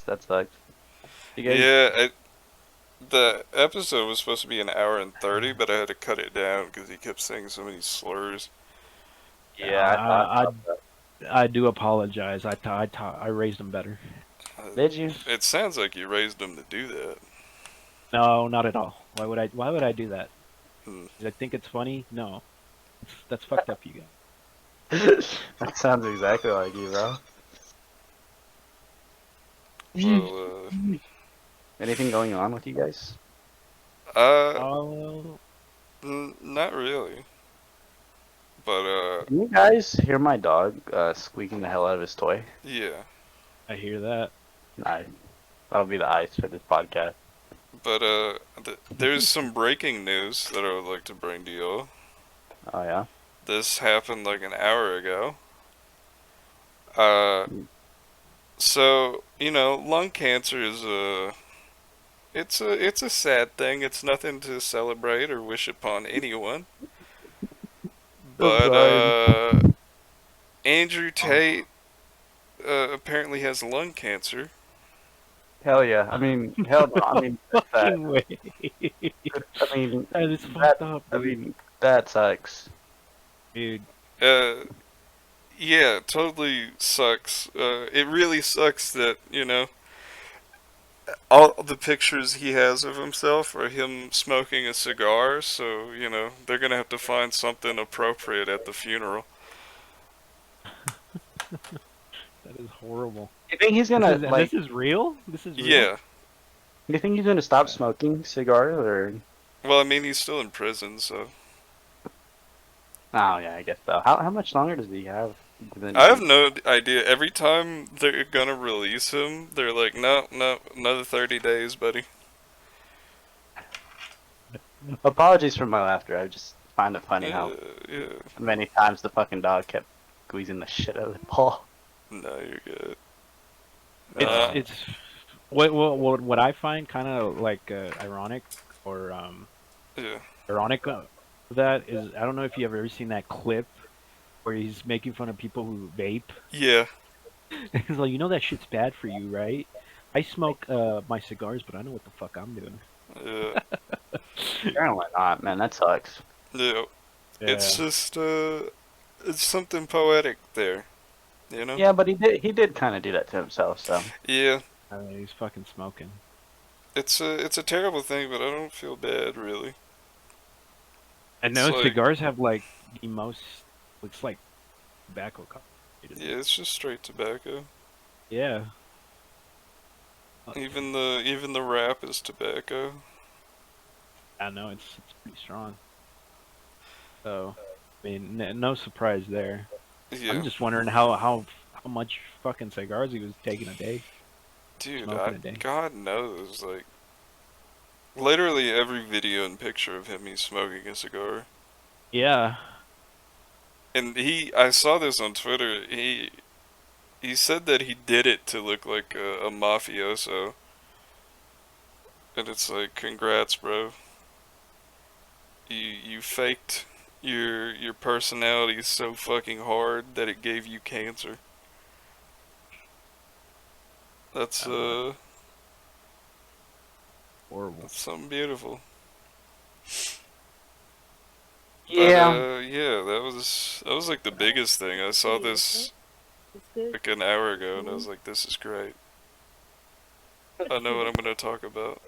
That sucks. You guys, Yeah, the episode was supposed to be an hour and 30, but I had to cut it down because he kept saying so many slurs. yeah, I thought I about that. I do apologize. I raised him better. Uh, Did you? it sounds like you raised him to do that. No, not at all. Why would I do that? Hmm. Did I think it's funny? No. That's fucked up, you guys. That sounds exactly like you, bro. Well, Anything going on with you guys? Oh, not really. But, Can you guys hear my dog squeaking the hell out of his toy? yeah. I hear that. Nice. That'll be the ice for this podcast. But, there's some breaking news that I would like to bring to you. Oh yeah. This happened like an hour ago. Uh, so, lung cancer is it's a sad thing. It's nothing to celebrate or wish upon anyone. I'm But sorry. Andrew Tate apparently has lung cancer. Hell yeah. I mean, hell no. I mean, that's sad. Fucking way. I mean, That is that. fucked up, I dude. mean, that sucks. Dude, Uh, yeah, totally sucks. It really sucks that all the pictures he has of himself are him smoking a cigar. So they're gonna have to find something appropriate at the funeral. that is horrible. You think he's gonna like? This is real? This is real? Yeah. You think he's gonna stop smoking cigars or? Well, I mean, he's still in prison, so Oh yeah, I guess so. How much longer does he have? I have no idea. Every time they're gonna release him, they're like, no, no, another 30 days, buddy. Apologies for my laughter. I just find it funny how Yeah. many times the fucking dog kept squeezing the shit out of the ball. No, you're good. It's Uh, it's what I find kind of like ironic or yeah. ironic of that is I don't know if you ever seen that clip where he's making fun of people who vape. Yeah. He's like, you know that shit's bad for you, right? I smoke my cigars, but I know what the fuck I'm doing. Yeah. Apparently not, man. That sucks. Yeah. Yeah, It's just, it's something poetic there, you know? Yeah, but he did kind of do that to himself. So Yeah. I mean, he's fucking smoking. It's a terrible thing, but I don't feel bad, really. I It's know like, cigars have like the most looks like tobacco concentrated. yeah, it's just straight tobacco. Yeah, Even the wrap is tobacco. I know it's pretty strong. So, I mean, no surprise there. I'm Yeah. just wondering how much fucking cigars he was taking a day, Dude, smoking a day. God knows, like, literally every video and picture of him, he's smoking a cigar. Yeah, And I saw this on Twitter. He said that he did it to look like a mafioso, and it's like, congrats, bro. You faked your personality so fucking hard that it gave you cancer. That's I know, horrible. that's something beautiful. But yeah, yeah, that was like the biggest thing. I saw this like an hour ago, and I was like, this is great. I know what I'm gonna talk about.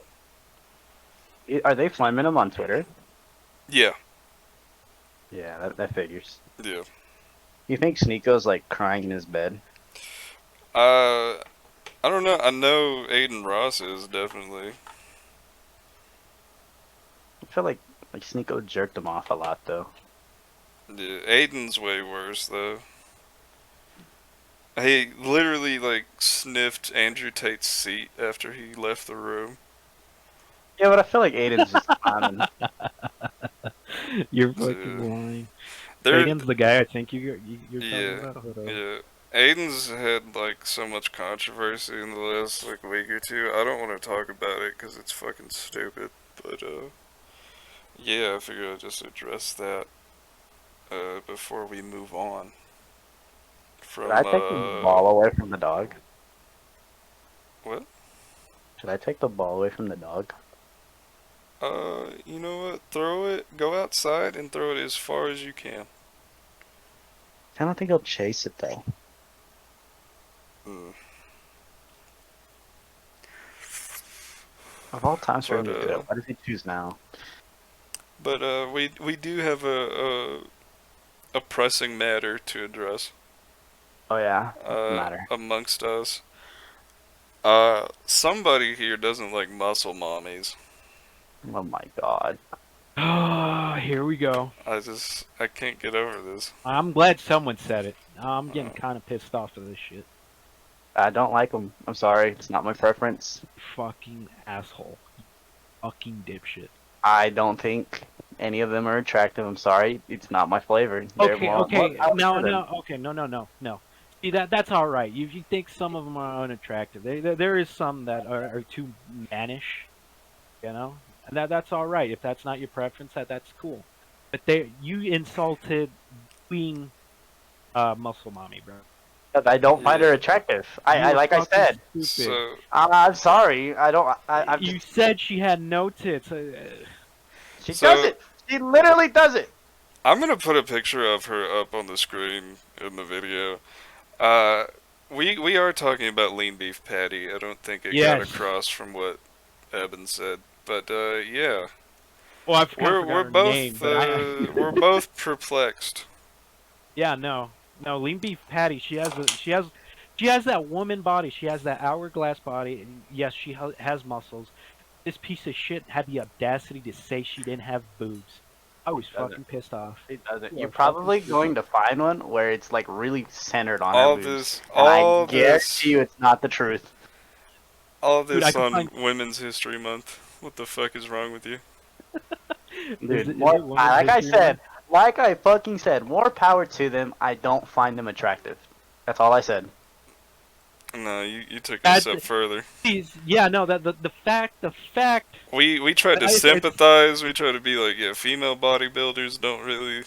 are they flaming him on Twitter? Yeah, Yeah, that figures. yeah. You think Sneeko's like crying in his bed? Uh, I don't know. I know Aiden Ross is definitely. I feel like Sneeko jerked him off a lot though. Yeah, Aiden's way worse though. He literally like sniffed Andrew Tate's seat after he left the room. Yeah, but I feel like Aiden's just clowning. You're Dude. fucking lying. There, Aiden's the guy I think you're talking yeah, about. Hold on. yeah. Aiden's had like so much controversy in the last like week or two. I don't want to talk about it because it's fucking stupid. But yeah, I figured I'd just address that before we move on Did I from take the ball away from the dog? What? Should I take the ball away from the dog? You know what? Throw it. Go outside and throw it as far as you can. I don't think he'll chase it though. Mm. Of all times for him But to do it, why does he choose now? we do have a pressing matter to address. Oh yeah, what's the matter? Amongst us. Somebody here doesn't like muscle mommies. Oh my god. Here we go. I can't get over this. I'm glad someone said it. I'm getting kind of pissed off of this shit. I don't like him. I'm sorry. It's not my preference. Fucking asshole. Fucking dipshit. I don't think any of them are attractive. I'm sorry. It's not my flavor. They're Okay, more- okay, more power no, to them. no, okay, no. See, that's all right. You think some of them are unattractive. There is some that are too mannish, you know, and that's all right. If that's not your preference, that's cool. But you insulted being muscle mommy, bro. I don't find her Yeah. attractive. You I are like I fucking said. stupid. So I'm sorry. I don't. I'm You just, said she had no tits. she So- does it. She literally does it. I'm gonna put a picture of her up on the screen in the video. We are talking about lean beef patty. I don't think it got Yes. across from what Eben said, but yeah, Well, I forgot we're her both name, but we're both perplexed. yeah, no, lean beef patty. She has that woman body. She has that hourglass body. And yes, she has muscles. This piece of shit had the audacity to say she didn't have boobs. I was Doesn't. fucking pissed off. It doesn't. You You're are probably fucking going to find one where it's like really centered on All her boobs. this, And all I guarantee this, you, it's not the truth. all Dude, I this can on find- Women's History Month. What the fuck is wrong with you? Dude, it more, Women's like I History said, like I fucking said, more power to them. I don't find them attractive. That's all I said. No, you took it a That's- step further. Yeah, no, the fact. We tried to It's- sympathize. We tried to be like, yeah, female bodybuilders don't really.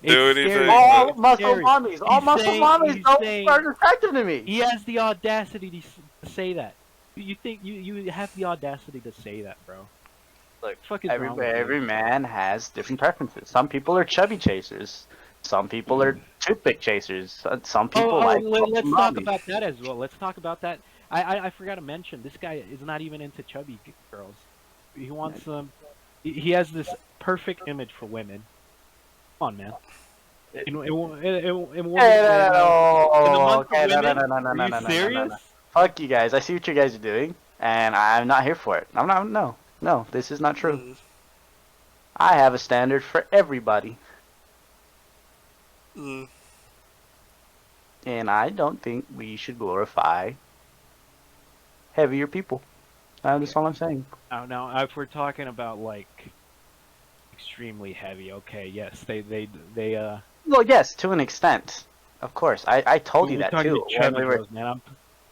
Do It's anything, scary. but- All It's muscle scary. mommies. All He's muscle saying- mommies he's don't saying- aren't attractive to me. He has the audacity to say that. You think you have the audacity to say that, bro? Look, Fuck is wrong with you? every man has different preferences. Some people are chubby chasers. Some people are toothpick chasers. Some people like let's muscle talk mommies. about that as well. Let's talk about that. I forgot to mention this guy is not even into chubby girls. He wants them. He has this perfect image for women. Come on, man. In Hey, the no, month of okay, no, women, no, are you serious? Fuck you guys. I see what you guys are doing, and I'm not here for it. I'm not. No, this is not true. Mm, I have a standard for everybody, mm. and I don't think we should glorify heavier people. That's all I'm saying. Now, if we're talking about like extremely heavy, okay, yes, they Well, yes, to an extent. Of course, I told you we're that talking too. to when chubby we were- girls, man.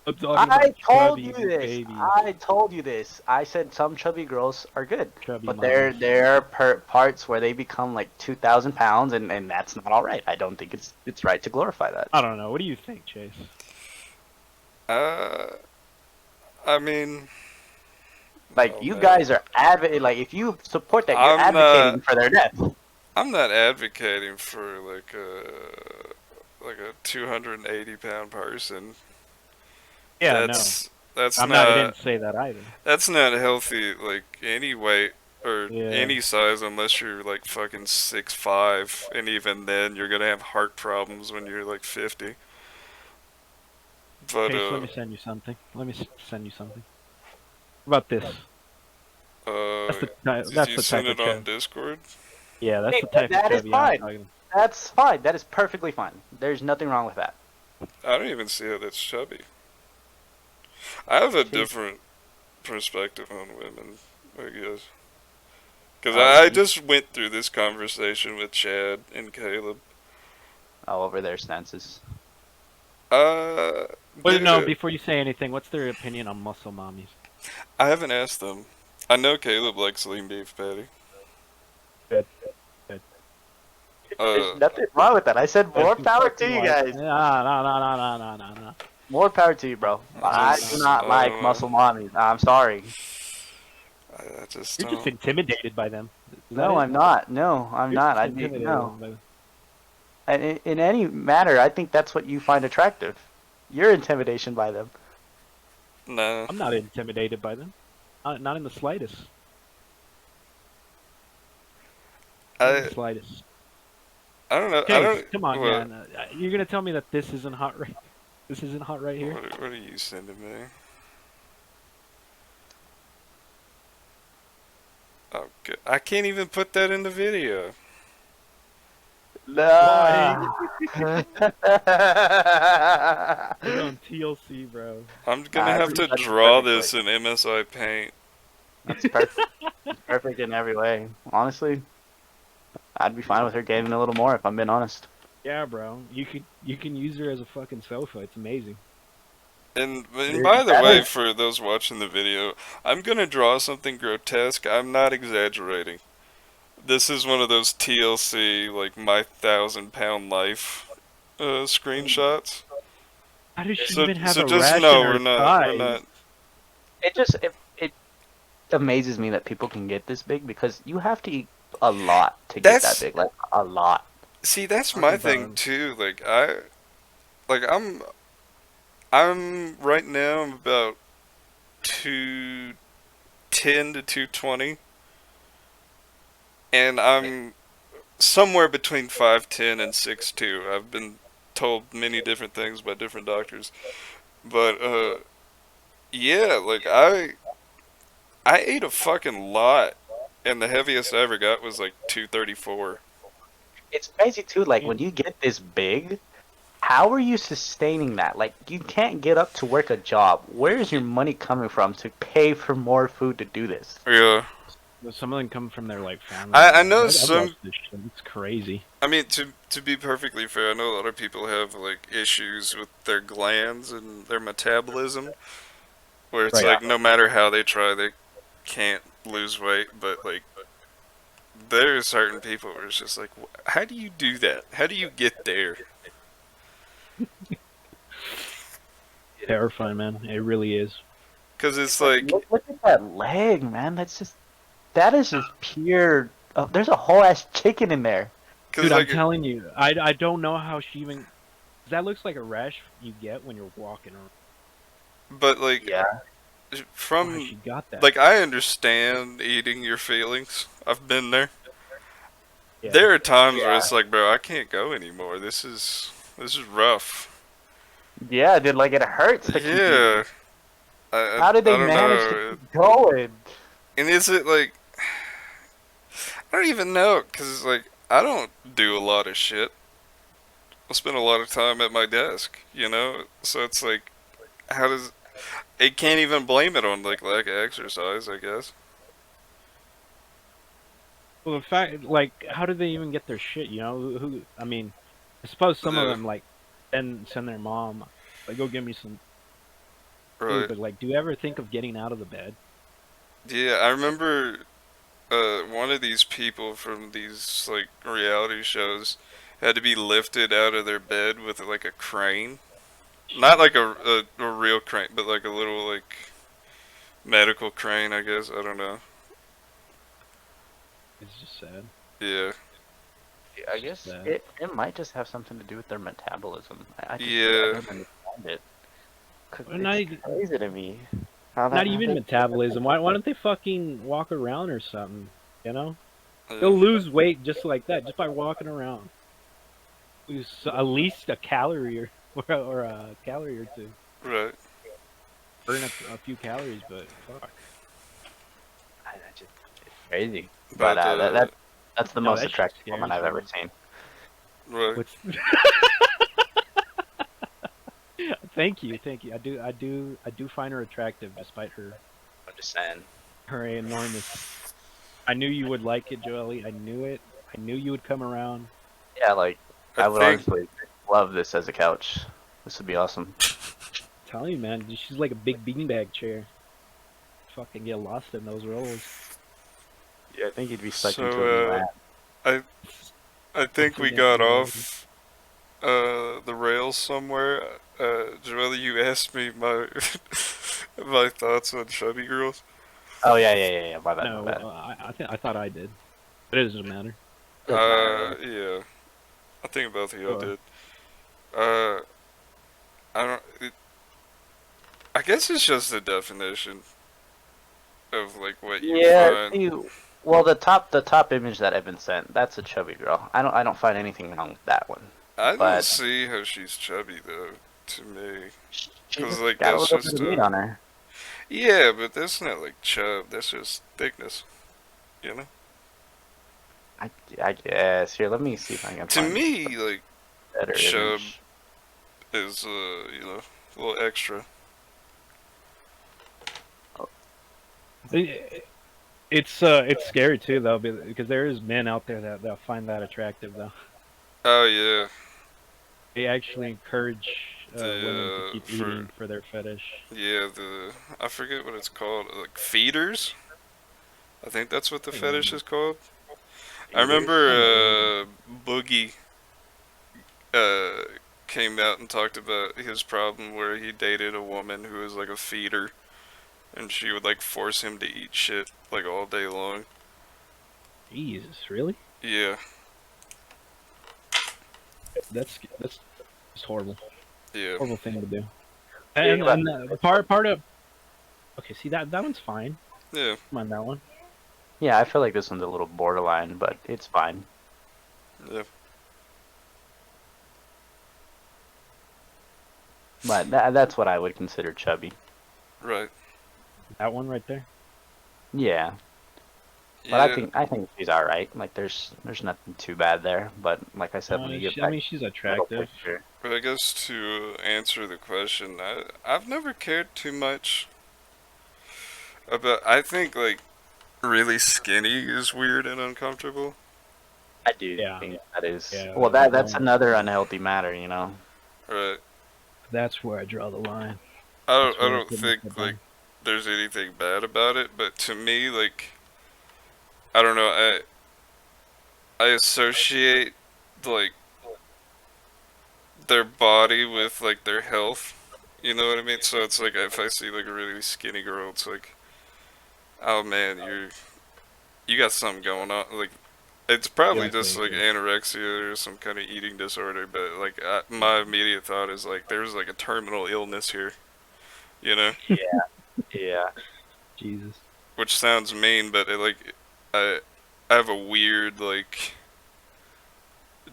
I'm talking I about told chubby you this. babies, I told you this. I said some chubby girls are good, chubby but mamas. there are parts where they become like 2,000 pounds, and that's not all right. I don't think it's right to glorify that. I don't know. What do you think, Chase? I mean, Like oh, you man. guys are like if you support that, you're I'm advocating for their death. I'm not advocating for like a 280-pound person. Yeah, That's I not didn't say that either. that's not healthy. Like any weight or Yeah. any size, unless you're like fucking 6'5", and even then you're gonna have heart problems when you're like 50. But Chase, let me send you something. Send you something. What about this? That's the did that's you the send type it of on chub. Discord? Yeah, that's Hey, the type that of is chubby fine. I'm talking. That's fine. That is perfectly fine. There's nothing wrong with that. I don't even see how that's chubby. I have a See? different perspective on women, I guess. Because Oh, I you- just went through this conversation with Chad and Caleb. All over their stances. Wait, dude, no, before you say anything, what's their opinion on muscle mommies? I haven't asked them. I know Caleb likes lean beef patty. Good. There's nothing wrong with that. I said more power to you guys. No. More power to you, bro. I do not I like don't muscle know. mommies. I'm sorry. I just You're just don't. intimidated by them. Is that No, it? I'm not. No, I'm You're not. just I'd be intimidated no. by them. And in any matter, I think that's what you find attractive. Your intimidation by them. Nah. I'm not intimidated by them. Not in the slightest. Not in the I slightest. I don't know. I Okay, don't. come on, What? man. You're gonna tell me that this isn't hot right? This isn't hot right here. What are you sending me? Oh, good. I can't even put that in the video. Why? Nah. It's on TLC, bro. I'm gonna have to That's draw perfect. this in MSI Paint. That's perfect. It's perfect in every way. Honestly, I'd be fine with her getting a little more if I'm being honest. Yeah, bro. You can use her as a fucking sofa. It's amazing. And by the That way, is, for those watching the video, I'm gonna draw something grotesque. I'm not exaggerating. This is one of those TLC, like, my 1,000-pound life screenshots. How does she So, even have so a just rash in know her we're thighs? not. it amazes me that people can get this big because you have to eat a lot to get that That's, big, like a lot. see, that's Talking my thing about too. I'm right now, I'm about 210 to 220, and I'm somewhere between 5'10" and 6'2". I've been told many different things by different doctors. But yeah, like I ate a fucking lot, and the heaviest I ever got was like 234. It's crazy too. Like when and you get this big, how are you sustaining that? Like you can't get up to work a job. Where is your money coming from to pay for more food to do this? Yeah, some of them come from their like family I members. know I've some. watched this shit. It's crazy. I mean, to be perfectly fair, I know a lot of people have like issues with their glands and their metabolism, where it's Right. like no matter how they try, they can't lose weight. But like, there are certain people where it's just like, how do you do that? How do you get there? Terrifying, man. It really is. Because it's Like like, look at that leg, man. That is just pure. Oh, there's a whole ass chicken in there. because Dude, I'm like, telling you, I don't know how she even. That looks like a rash you get when you're walking around. but like, Yeah. Why from she got that? like, I understand eating your feelings. I've been there. Yeah. There are times where Yeah. it's like, bro, I can't go anymore. This is rough. Yeah, dude. Like it hurts to keep eating. Yeah, I How did they don't manage to know. keep going? And is it like, I don't even know, cause like I don't do a lot of shit. I spend a lot of time at my desk, you know. So it's like, how does it can't even blame it on like lack of exercise, I guess. Well, the fact, like, how do they even get their shit? You know, who? I mean, I suppose some of Yeah, them like send their mom, like, go get me some food. right. But like, do you ever think of getting out of the bed? Yeah, I remember one of these people from these like reality shows had to be lifted out of their bed with like a crane. Not like a real crane, but like a little like medical crane, I guess. I don't know. It's just sad. Yeah. I It's just guess sad. it might just have something to do with their metabolism. I think I Yeah. don't understand it. Cause Well, it's crazy to me how not how even they. metabolism. Why don't they fucking walk around or something? You know, Yeah. they'll lose weight just like that, just by walking around. Lose at least a calorie or a calorie or two. Right. Burn a few calories, but fuck. Just, it's crazy. But But that's the No, most that shit attractive woman scares I've ever me. seen. right. What's thank you, thank you. I do find her attractive despite I'm just saying. her enormous. I knew you would like it, Joely. I knew it. I knew you would come around. Yeah, like I I would think honestly love this as a couch. This would be awesome. I'm telling you, man, she's like a big beanbag chair. Fucking get lost in those rolls. Yeah, I think you'd be stuck so. into a new ad. I think we Forget got reality. off the rails somewhere. Joelle, you asked me my my thoughts on chubby girls. Oh yeah. My bad, my No, bad. I thought I did, but it doesn't matter. Doesn't matter. Yeah, I think both of y'all Sure. did. Uh, I don't. I guess it's just the definition of like what you Yeah. find. Well, the top image that Evan sent, that's a chubby girl. I don't find anything wrong with that one. I don't But see how she's chubby though, to me. she Cause just like got a that's little bit just of meat on her. yeah, but that's not like chub. That's just thickness, you know. I guess. Here, let me see if I can To find me, a like better chub image. is a little extra. It's scary too though, because there is men out there that find that attractive though. Oh yeah, They actually encourage women to the keep for eating for their fetish. yeah the I forget what it's called, like feeders. I think that's what the fetish is called. I Eaters? remember Boogie uh, came out and talked about his problem where he dated a woman who was like a feeder, and she would like force him to eat shit like all day long. Jesus, really? Yeah, That's just horrible. yeah, Horrible thing to do. Think about And the part of okay, see that one's fine. yeah, Come on, that one. Yeah, I feel like this one's a little borderline, but it's fine. yeah. But that's what I would consider chubby. Right. That one right there. Yeah. But Yeah. I think she's all right. Like there's nothing too bad there. But like I said, when you get I back mean, she's to the middle attractive. picture, But I guess to answer the question, I've never cared too much about. I think like really skinny is weird and uncomfortable. I do Yeah, think that is yeah. well that's another unhealthy matter, you know. Right. That's where I draw the line. I Where I don't put my think foot like down. there's anything bad about it, but to me like I don't know, I associate like their body with like their health. You know what I mean? So it's like if I see like a really skinny girl, it's like, oh man, you got something going on. Like it's probably just like anorexia or some kind of eating disorder. But like my immediate thought is like there's like a terminal illness here. You know, Yeah, yeah. Jesus. which sounds mean, but I I have a weird like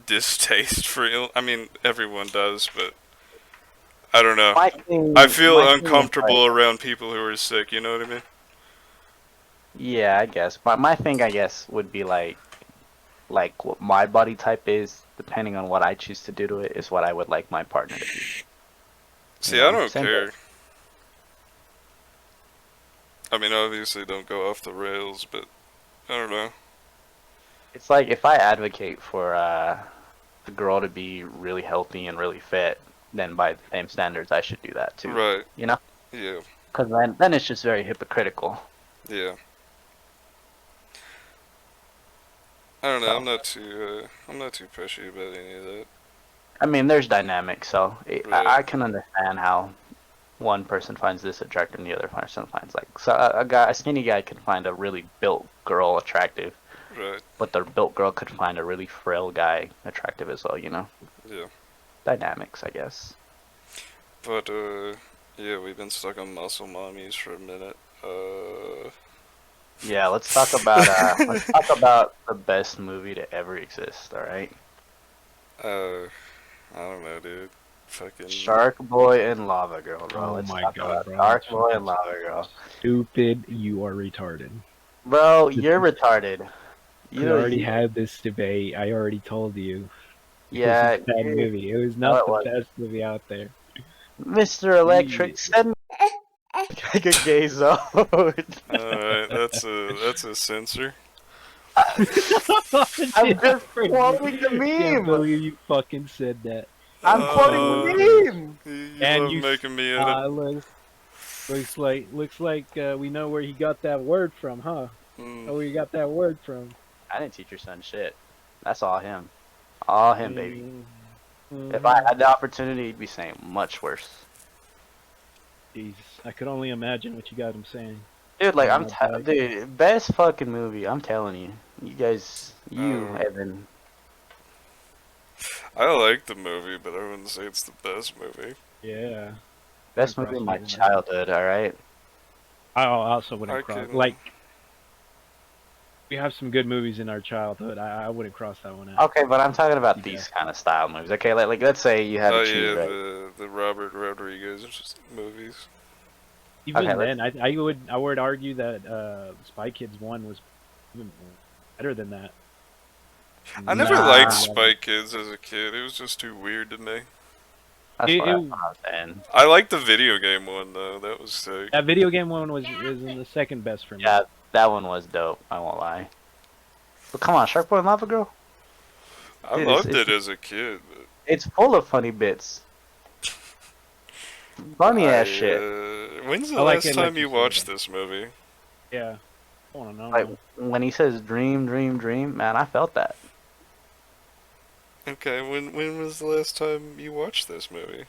distaste for I mean everyone does, but I don't know. I feel My thing is like, uncomfortable around people who are sick. You know what I mean? yeah, I guess. But my thing, I guess, would be like what my body type is, depending on what I choose to do to it, is what I would like my partner to be. You See, I know, don't same thing. care. I mean, obviously, don't go off the rails, but I don't know. It's like if I advocate for the girl to be really healthy and really fit, then by the same standards, I should do that too. Right? You know, Yeah. because then it's just very hypocritical. Yeah. I don't know. So I'm not too pushy about any of that. I mean, there's dynamics, so Right. I can understand how one person finds this attractive and the other person finds like so a skinny guy can find a really built girl attractive, Right. but the built girl could find a really frail guy attractive as well. You know, Yeah. dynamics, I guess. But yeah, we've been stuck on muscle mommies for a minute. Yeah, let's talk about the best movie to ever exist. All right, Uh, I don't know, dude. Fucking. Shark Boy and Lava Girl, bro. Oh Let's my talk God, about bro. Shark That's Boy fucking and Lava Girl. stupid. You are retarded. Bro, you're retarded. We You, already you had this debate. I already told you. It was yeah, a bad you, movie. It was no, not it the was best movie out there. Mr. Electric. Jesus. Send me like a gay zone. Alright, that's a censor. I'm just quoting the Can't meme. believe you fucking said that. I'm quoting Uh, the meme. you And love you making me edit. looks like we know where he got that word from, huh? Oh, where you got that word from? I didn't teach your son shit. That's all him. All him, baby. If I had the opportunity, it'd be saying much worse. Jesus, I could only imagine what you got him saying. Dude, like, On that bike. dude, best fucking movie, I'm telling you. You guys, Evan. I like the movie, but I wouldn't say it's the best movie. Yeah. Best Wouldn't movie of cross my my mind. childhood, alright? I also wouldn't I cross. can- Like, we have some good movies in our childhood. I wouldn't cross that one out. Okay, but I'm talking about Yeah. these kind of style movies. Okay, like let's say you had Oh to choose, yeah, right? the Robert Rodriguez movies. Even Okay, then, I would argue that Spy Kids 1 was even better than that. I never Nah. liked Spy Kids as a kid. It was just too weird to me. That's It- what it- I was saying. I liked the video game one though. That was sick. That video game one was in the second best for me. Yeah, that one was dope. I won't lie. But come on, Shark Boy and Lava Girl. I Dude, loved it's- it as a kid. But It's full of funny bits. Funny ass I, shit. When's the I like last it like time you you said. watched this movie? Yeah. I want to know. Like when he says dream, dream, dream, man, I felt that. Okay, when was the last time you watched this movie?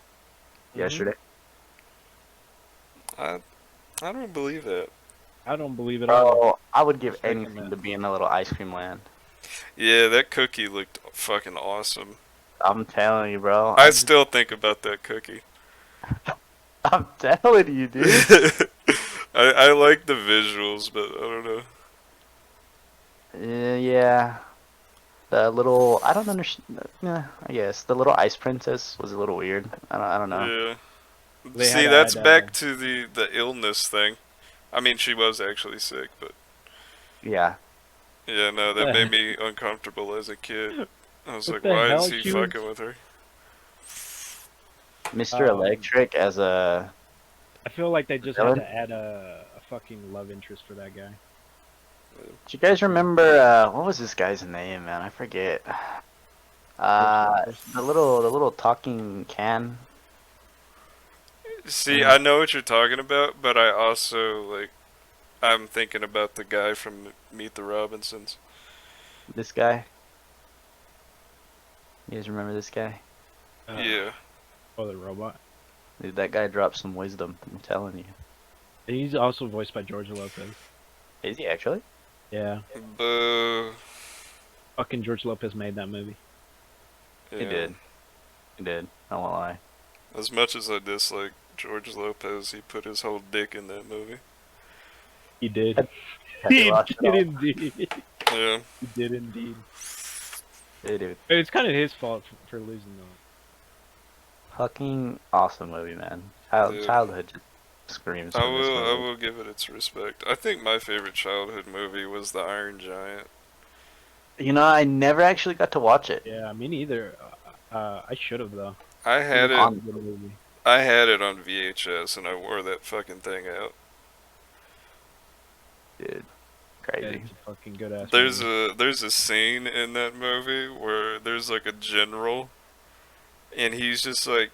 Yesterday. I don't believe that. I don't believe it all. Bro, I would give Second anything that. to be in a little ice cream land. Yeah, that cookie looked fucking awesome. I'm telling you, bro. I still think about that cookie. I'm telling you, dude. I like the visuals, but I don't know. Yeah. The little, I don't understand. Yeah, I guess the little ice princess was a little weird. I don't know. Yeah. They See, had that's had, back to the illness thing. I mean, she was actually sick, but Yeah. yeah, no, that made me uncomfortable as a kid. I was What like, the why hell? is he She was- fucking with her? Mr. Electric as a. I feel like they just Villain? had to add a fucking love interest for that guy. Do you guys remember what was this guy's name, man? I forget. The little talking can. See, I know what you're talking about, but I also like. I'm thinking about the guy from Meet the Robinsons. This guy. You guys remember this guy? Yeah. Oh, the robot. Dude, that guy dropped some wisdom. I'm telling you. He's also voiced by George Lopez. Is he actually? Yeah. Boo. Fucking George Lopez made that movie. Yeah. He did. He did. I won't lie. As much as I dislike George Lopez, he put his whole dick in that movie. He did. Had He to watch it did all. indeed. Yeah. He did indeed. Dude, It's kind of his fault for losing though. fucking awesome movie, man. Yeah. Childhood just screams. I from this will movie. give it its respect. I think my favorite childhood movie was The Iron Giant. You know, I never actually got to watch it. Yeah, me neither. I should have though. I had it On- Good movie. I had it on VHS and I wore that fucking thing out. Dude, Yeah, crazy. it's a fucking good ass. There's a scene in that movie where there's like a general and he's just like,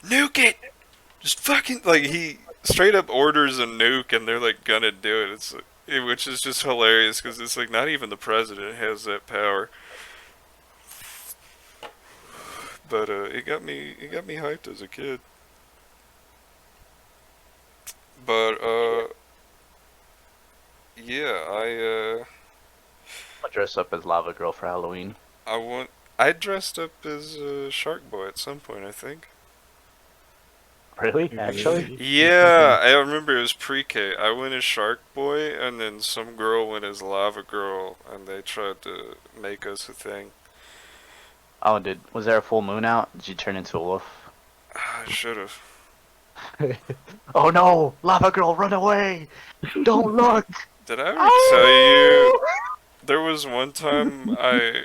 nuke it! Just fucking, like, he straight up orders a nuke and they're like gonna do it. Which is just hilarious because it's like not even the president has that power. But it got me hyped as a kid. But yeah, I'll dress up as Lava Girl for Halloween. I dressed up as Shark Boy at some point, I think. Really? Actually? Yeah, I remember it was pre-K. I went as Shark Boy, and then some girl went as Lava Girl, and they tried to make us a thing. Oh, was there a full moon out? Did you turn into a wolf? I should have. Oh no! Lava Girl, run away! Don't look! Did I ever tell you there was one time I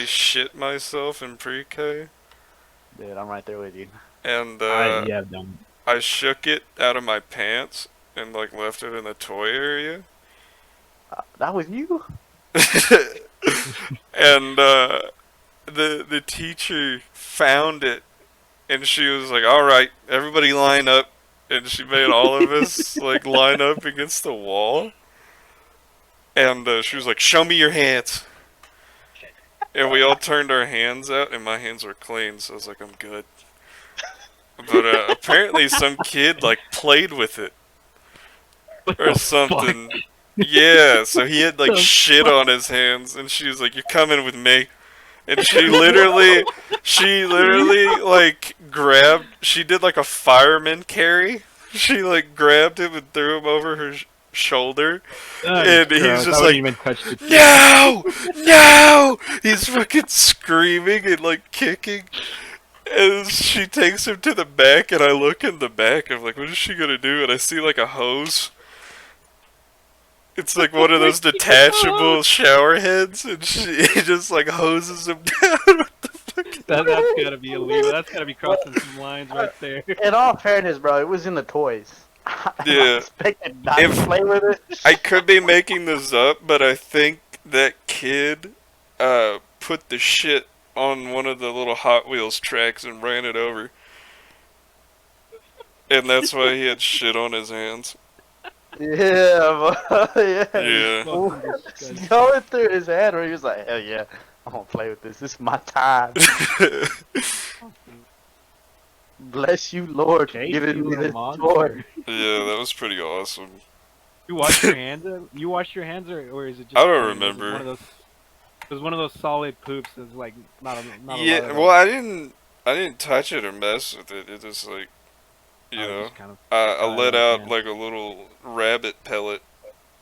shit myself in pre-K, Dude, I'm right there with you. and yeah, dumb. I shook it out of my pants and like left it in the toy area. That was you? And the teacher found it, and she was like, "All right, everybody line up," and she made all of us like line up against the wall, and she was like, "Show me your hands," and we all turned our hands out, and my hands were clean, so I was like, I'm good. But apparently some kid like played with it What or the fuck? something. Yeah, so he had like The shit fuck? on his hands, and she was like, "You're coming with me." And she literally like grabbed. She did like a fireman carry. She like grabbed him and threw him over her shoulder, That is and he's gross. I just wouldn't like, even touch the kid. "No, no!" He's fucking screaming and like kicking. And she takes him to the back, and I look in the back. I'm like, "What is she gonna do?" And I see like a hose. It's like one of those detachable shower heads, and she just like hoses him down. That's gotta be illegal. That's gotta be crossing some lines right there. In all fairness, bro, it was in the toys. Am I Yeah. expected not to play with it? I could be making this up, but I think that kid put the shit on one of the little Hot Wheels tracks and ran it over. And that's why he had shit on his hands. Yeah, bro. Yeah. Yeah. Fucking disgusting. Going through his head where he was like, hell yeah, I'm gonna play with this. This is my time. Bless you, Lord, for Chase giving you me little this monster. toy. Yeah, that was pretty awesome. You wash your hands? You wash your hands, or is it just? I don't clean? Was it remember. One of those. It was one of those solid poops that's like not a lot Yeah, of. well, I didn't touch it or mess with it. It just like, you know, just kind of I let out yeah. like a little rabbit pellet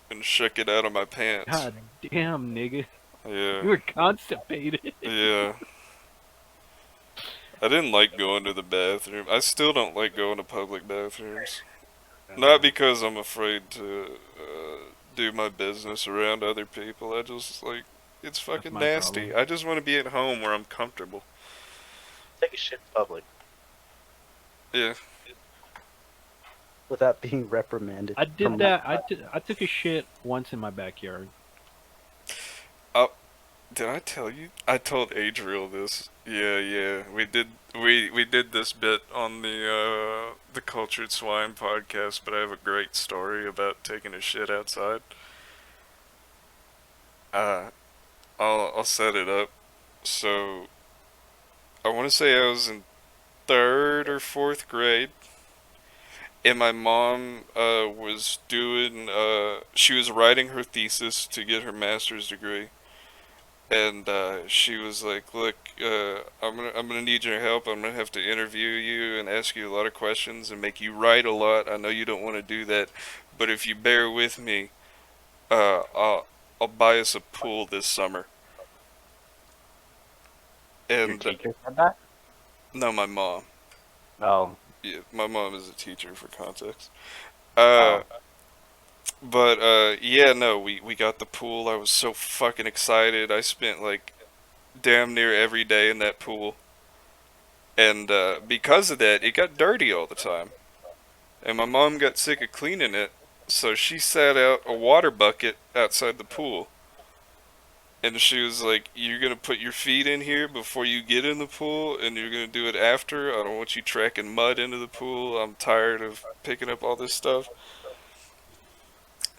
and shook it out of my pants. God damn, nigga, you Yeah, were constipated. yeah. I didn't like going to the bathroom. I still don't like going to public bathrooms. Not because I'm afraid to do my business around other people. I just like it's fucking my nasty. problem. I just want to be at home where I'm comfortable. Take a shit in public Yeah. without being reprimanded. I did from- that. I took a shit once in my backyard. Did I tell you? I told Adriel this. Yeah. We did this bit on the Cultured Swine podcast, but I have a great story about taking a shit outside. I'll set it up. So I want to say I was in 3rd or 4th grade, and my mom was doing she was writing her thesis to get her master's degree. And she was like, "Look, I'm gonna need your help. I'm gonna have to interview you and ask you a lot of questions and make you write a lot. I know you don't want to do that, but if you bear with me, I'll buy us a pool this summer." Your And teacher said that? no, my mom. Oh. Yeah, my mom is a teacher for context. Oh. But yeah, no, we got the pool. I was so fucking excited. I spent like damn near every day in that pool. And because of that, it got dirty all the time. And my mom got sick of cleaning it, so she sat out a water bucket outside the pool. And she was like, "You're gonna put your feet in here before you get in the pool, and you're gonna do it after. I don't want you tracking mud into the pool. I'm tired of picking up all this stuff."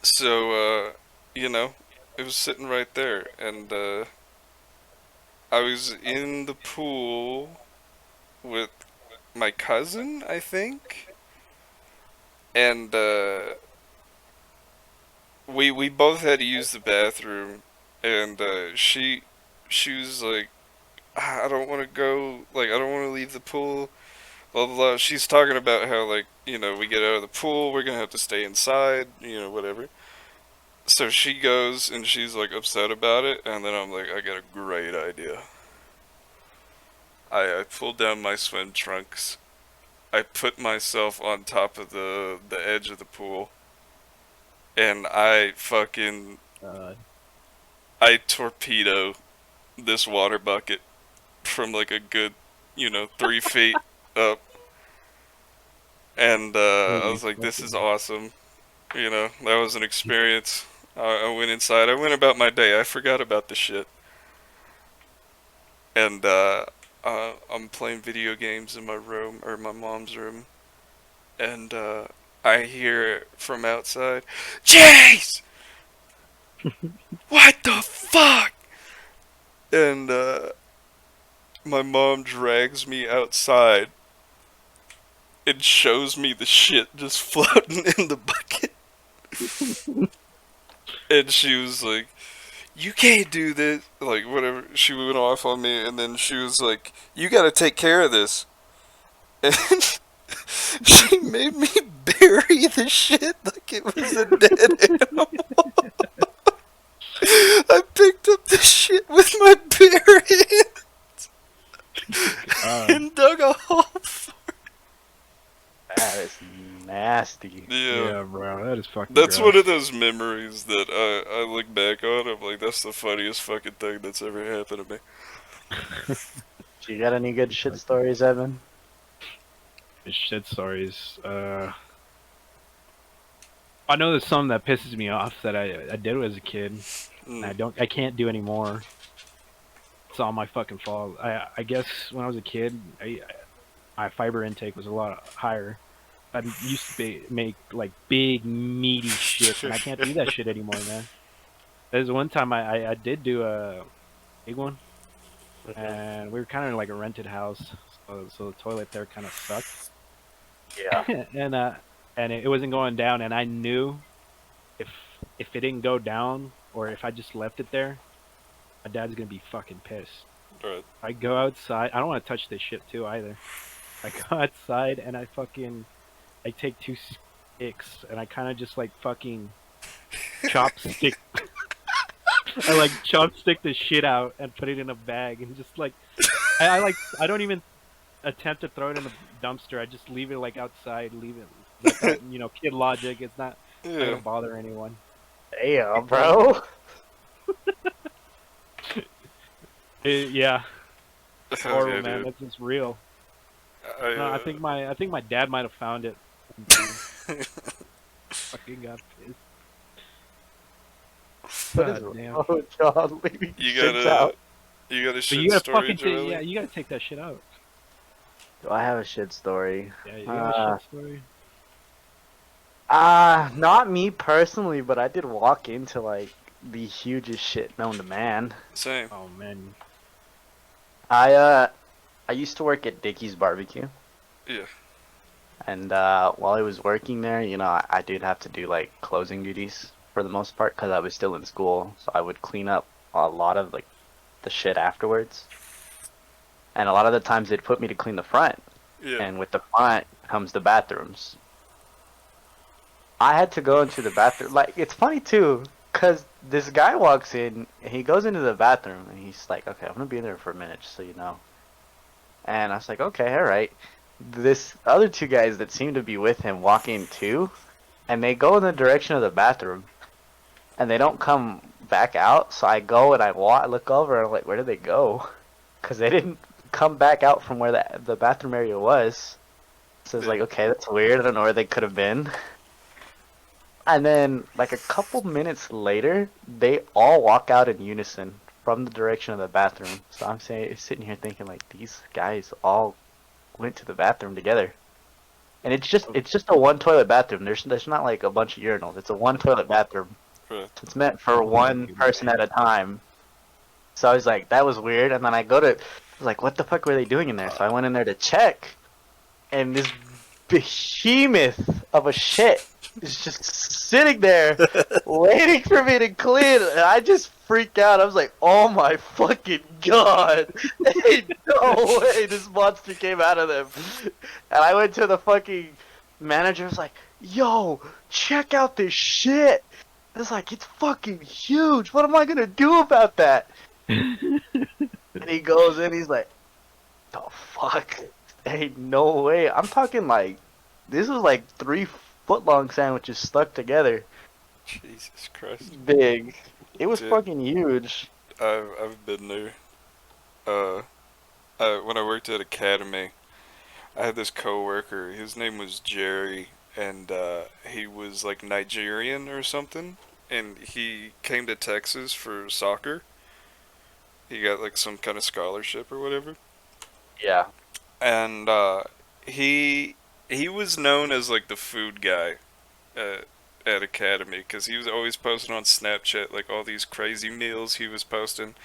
So, you know, it was sitting right there, and I was in the pool with my cousin, I think, and we both had to use the bathroom, and she was like, "I don't want to go, like, I don't want to leave the pool, blah, blah, blah." She's talking about how, like, you know, we get out of the pool, we're gonna have to stay inside, you know, whatever. So she goes, and she's, like, upset about it, and then I'm like, I got a great idea. I pulled down my swim trunks, I put myself on top of the edge of the pool, and I fucking, I torpedo this water bucket from, like, a good, you know, 3 feet up. And I was like, this is awesome. You know, that was an experience. I went inside. I went about my day. I forgot about the shit. And I'm playing video games in my room, or my mom's room. And I hear from outside, "Chase! What the fuck?" And my mom drags me outside and shows me the shit just floating in the bucket. And she was like, "You can't do this." Like, whatever. She went off on me, and then she was like, "You gotta take care of this." And she made me bury the shit like it was a dead animal. I picked up the shit with my bare hands and dug a hole. That is nasty. Yeah. bro, that is fucking That's gross. one of those memories that I look back on. I'm like, that's the funniest fucking thing that's ever happened to me. You got any good shit stories, Evan? Shit stories. I know there's some that pisses me off that I did as a kid. And I can't do anymore. It's all my fucking fault. I guess when I was a kid, my fiber intake was a lot higher. I used to make like big meaty shit, and I can't do that shit anymore, man. There's one time I did do a big one, and we were kind of like a rented house, so the toilet there kind of sucked. Yeah. and it wasn't going down, and I knew if it didn't go down or if I just left it there, my dad's gonna be fucking pissed. Right. I go outside. I don't want to touch this shit too either. I go outside and I take two sticks and I kind of just like fucking chopstick. I like chopstick the shit out and put it in a bag and just like I don't even attempt to throw it in the dumpster. I just leave it like outside. Leave it like that, kid logic. It's not gonna bother anyone. Damn, bro. Yeah, it's horrible, Yeah, man. dude. That's just real. No, I think my dad might have found it. Fucking got pissed. What is God damn. wrong with y'all leaving You shits gotta, out? you got a But shit you gotta story, fucking Joey? yeah, you gotta take that shit out. Do I have a shit story? Yeah, you got a shit story. Not me personally, but I did walk into like the hugest shit known to man. Same. Oh man. I used to work at Dickie's Barbecue. Yeah. And while I was working there, I did have to do like closing duties for the most part because I was still in school. So I would clean up a lot of like the shit afterwards. And a lot of the times they'd put me to clean the front. Yeah. And with the front comes the bathrooms. I had to go into the bathroom. Like, it's funny too, because this guy walks in, and he goes into the bathroom, and he's like, okay, I'm going to be in there for a minute, just so you know. And I was like, okay, alright. This other two guys that seem to be with him walk in too, and they go in the direction of the bathroom, and they don't come back out, so I go and I look over, and I'm like, where did they go? Because they didn't come back out from where the bathroom area was. So it's like, okay, that's weird, I don't know where they could have been. And then, like a couple minutes later, they all walk out in unison from the direction of the bathroom. So I'm sitting here thinking, like, these guys all went to the bathroom together. And it's just a one toilet bathroom. There's not like a bunch of urinals. It's a one toilet bathroom. Right. It's meant for one person at a time. So I was like, that was weird. And then I was like, what the fuck were they doing in there? So I went in there to check, and this behemoth of a shit is just sitting there waiting for me to clean, and I just freaked out. I was like, oh my fucking god, ain't no way this monster came out of them. And I went to the fucking manager, was like, yo, check out this shit. I was like, it's fucking huge, what am I gonna do about that? And he goes in, he's like, the fuck, ain't no way. I'm talking like, this was like 3-foot-long sandwiches stuck together. Jesus Christ. Big. It was Dude. fucking huge. I've been there. When I worked at Academy, I had this coworker. His name was Jerry, and he was like Nigerian or something. And he came to Texas for soccer. He got like some kind of scholarship or whatever. Yeah. And he was known as like the food guy at Academy because he was always posting on Snapchat like all these crazy meals he was posting.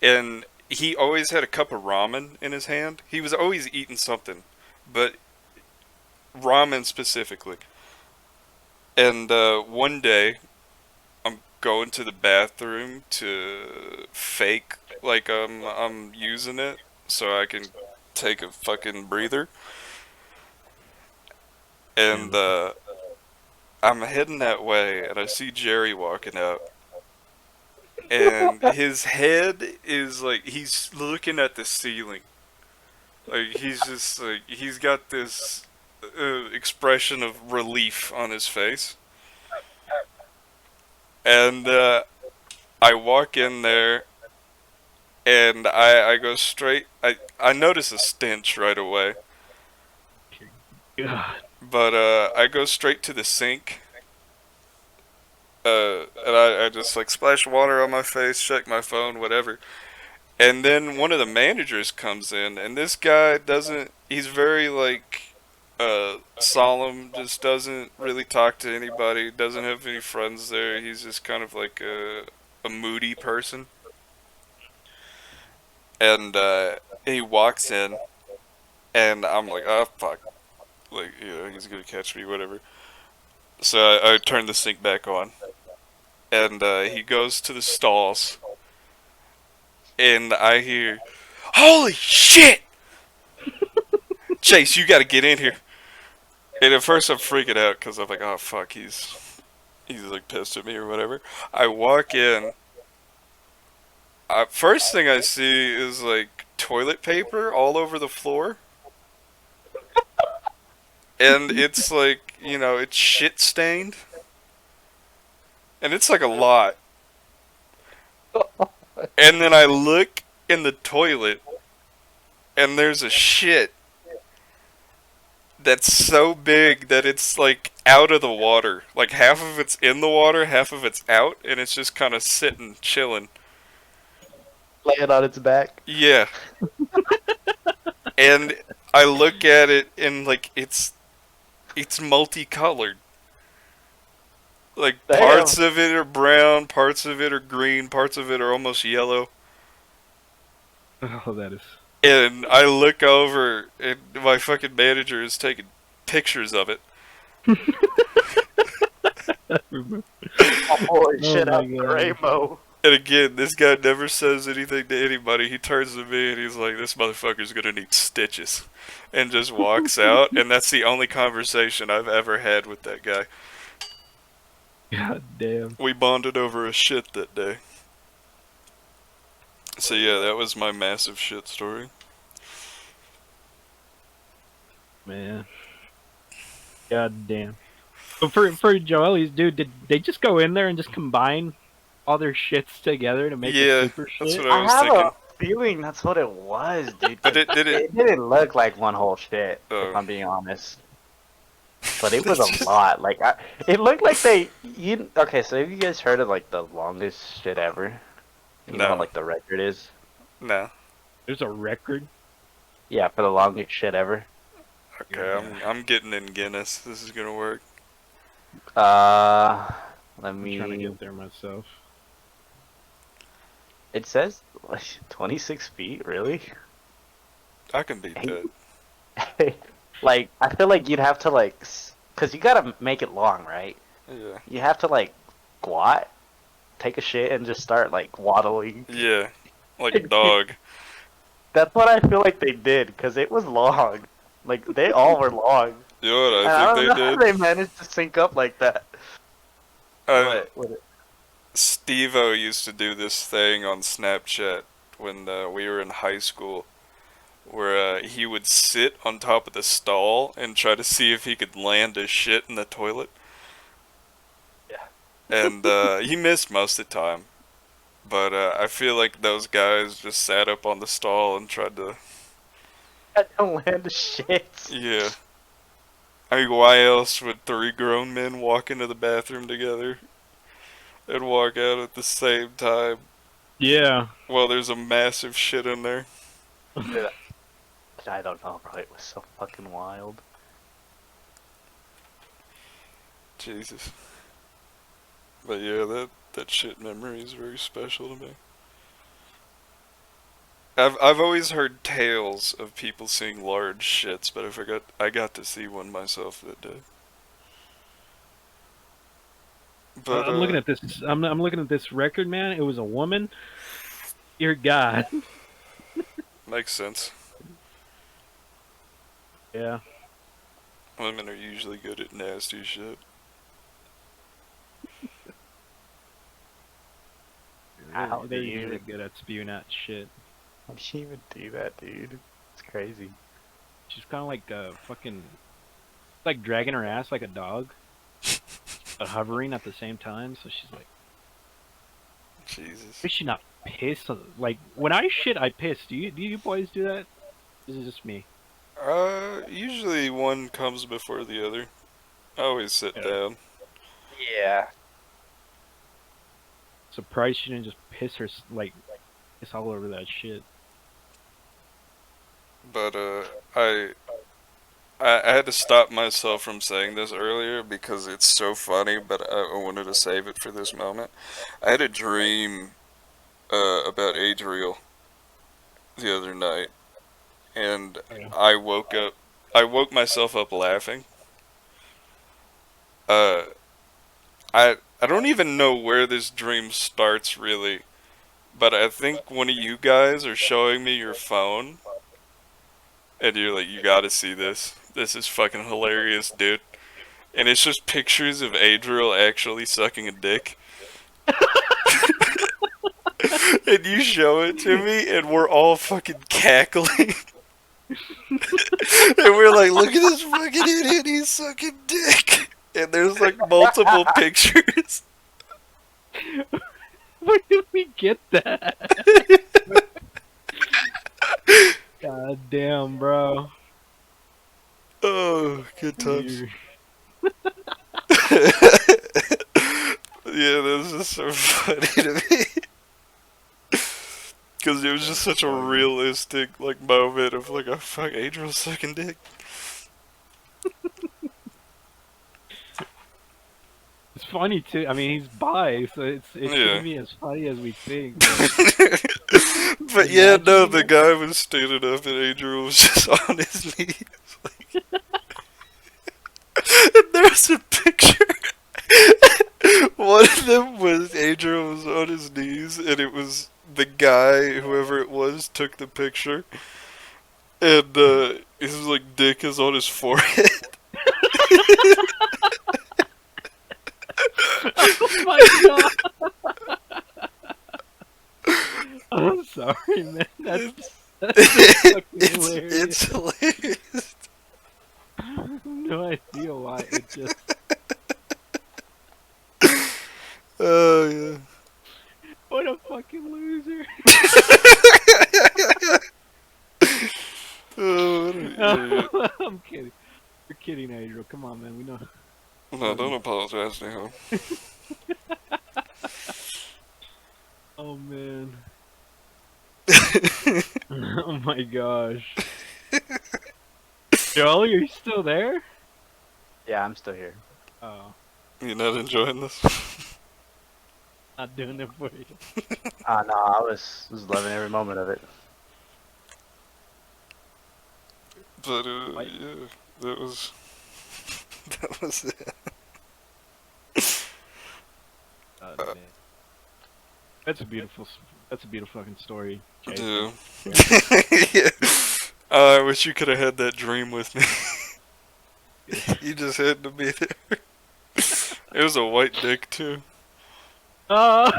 and he always had a cup of ramen in his hand. He was always eating something, but ramen specifically. And one day, I'm going to the bathroom to fake like I'm using it so I can take a fucking breather. And I'm heading that way, and I see Jerry walking out. And his head is like, he's looking at the ceiling. Like, he's just like, he's got this expression of relief on his face. And I walk in there, and I go straight. I notice a stench right away. God. But I go straight to the sink. And I just like splash water on my face, check my phone, whatever. And then one of the managers comes in, and this guy doesn't. He's very like solemn, just doesn't really talk to anybody, doesn't have any friends there. He's just kind of like a moody person. And he walks in, and I'm like, oh fuck, like he's gonna catch me, whatever. So I turn the sink back on, and he goes to the stalls, and I hear, "Holy shit, Chase, you gotta get in here." And at first I'm freaking out because I'm like, oh fuck, he's like pissed at me or whatever. I walk in. First thing I see is like toilet paper all over the floor. And it's like, it's shit stained. And it's like a lot. And then I look in the toilet, and there's a shit that's so big that it's like out of the water. Like half of it's in the water, half of it's out, and it's just kind of sitting, chilling. Laying on its back. Yeah. And I look at it, and like it's multicolored. Like Damn. parts of it are brown, parts of it are green, parts of it are almost yellow. Oh, that is. And I look over, and my fucking manager is taking pictures of it. I'm pulling shit my out the God. rainbow. And again, this guy never says anything to anybody. He turns to me and he's like, "This motherfucker's gonna need stitches," and just walks out. And that's the only conversation I've ever had with that guy. God damn. We bonded over a shit that day. So yeah, that was my massive shit story. Man. God damn. But for Joellies, dude, did they just go in there and just combine all their shits together to make Yeah, a super that's shit? what I I was have thinking. a feeling that's what it was, dude. But it didn't. It didn't look like one whole shit, Oh. if I'm being honest. But it was That's a just- lot. Like, it looked like okay, so have you guys heard of, like, the longest shit ever? You know No. what, like, the record is? No. There's a record. Yeah, for the longest shit ever. Okay, Yeah. I'm getting in Guinness. This is gonna work. Let I'm trying to me... get there myself. It says, like, 26 feet, really? I can beat that. Like, I feel like you'd have to, like... Because you gotta make it long, right? Yeah. You have to, like, squat, take a shit, and just start, like, waddling. Yeah. Like a dog. That's what I feel like they did, because it was long. Like, they all were long. You know what And I I don't think know they how did? they managed to sync up like that. What? Steve-O used to do this thing on Snapchat when we were in high school, where he would sit on top of the stall and try to see if he could land his shit in the toilet. Yeah. And he missed most of the time. But I feel like those guys just sat up on the stall and tried to... I don't land the shit. Yeah. I mean, why else would three grown men walk into the bathroom together and walk out at the same time Yeah. while there's a massive shit in there? Dude, I don't know, bro. It was so fucking wild. Jesus. But yeah, that shit memory is very special to me. I've always heard tales of people seeing large shits, but I got to see one myself that day. But I'm looking at this. I'm looking at this record, man. It was a woman. Dear God. makes sense. Yeah. Women are usually good at nasty shit. How, They usually dude? good at spewing out shit. How'd she even do that, dude? It's crazy. She's kind of like fucking like dragging her ass like a dog, but hovering at the same time. So she's like, Jesus. is she not pissed? Like when I shit, I piss. Do you boys do that? This is just me. Usually one comes before the other. I always sit Yeah. down. Yeah. Surprised she didn't just piss her piss all over that shit. But I had to stop myself from saying this earlier because it's so funny, but I wanted to save it for this moment. I had a dream about Adriel the other night, and Yeah. I woke myself up laughing. Uh, I don't even know where this dream starts really, but I think one of you guys are showing me your phone, and you're like, you gotta see this. This is fucking hilarious, dude. And it's just pictures of Adriel actually sucking a dick. And you show it to me, and we're all fucking cackling. And we're like, look at this fucking idiot, he's sucking dick. And there's like multiple pictures. Where did we get that? God damn, bro. Oh, good times. Yeah, this is so funny to me. Because it was just such a realistic like moment of like, oh fuck, Adriel's sucking dick. It's funny too. I mean, he's bi, so it Yeah. shouldn't be as funny as we think. But yeah, no, the guy was standing up and Adriel was just on his knees. And there's a picture. One of them was Adriel was on his knees, and it was the guy, whoever it was, took the picture. And his like dick is on his forehead. Oh my god! I'm sorry, man. That's hilarious. It's hilarious. I have no idea why it just. Oh yeah. What a fucking loser! Oh, what an idiot. I'm kidding. You're kidding, Adriel. Come on, man. We know. No, don't apologize to him. Oh man. Oh my gosh. Joel, are you still there? Yeah, I'm still here. Oh, You not enjoying this? not doing it for you. No, I was loving every moment of it. But yeah, that was that was it. God, man. That's a beautiful fucking story. Yeah. Jason. Yeah. I wish you could have had that dream with me. You just had to be there. It was a white dick too. Oh!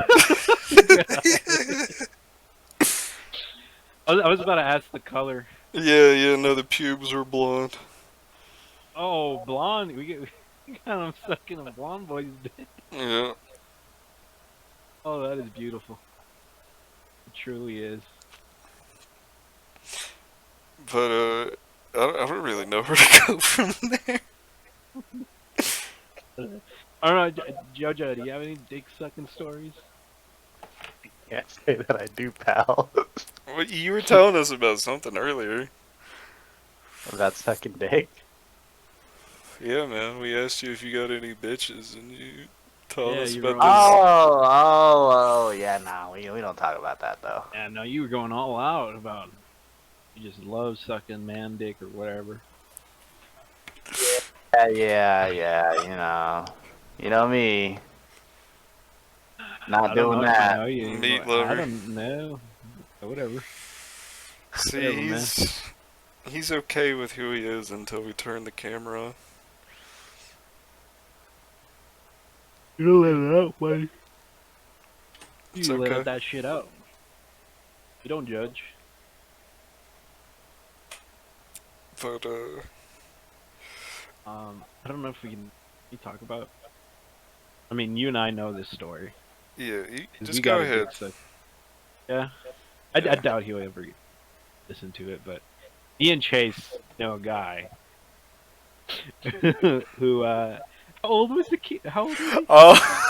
I was about to ask the color. Yeah, no, the pubes were blonde. Oh, blonde. We got him sucking a blonde boy's dick. Yeah. Oh, that is beautiful. It truly is. But I don't really know where to go from there. I don't know, Jojo, do you have any dick sucking stories? Can't say that I do, pal. Well, you were telling us about something earlier. About sucking dick. Yeah, man. We asked you if you got any bitches, and you Told Yeah, us you about were this. Oh, yeah, nah, we don't talk about that though. Yeah, no, you were going all out about you just love sucking man dick or whatever. You know me, not I don't doing know if you that. know you. Meat I lover. don't know. Whatever. See, Whatever, man. he's okay with who he is until we turn the camera on. You don't let it out, buddy. It's You let okay. that shit out. You don't judge. But I don't know if we can talk about. I mean, you and I know this story. yeah, 'Cause just we go got a ahead. dick suck. Yeah. I Yeah. doubt he'll ever listen to it, but me and Chase know a guy who, how old was the kid? How old was he? Oh.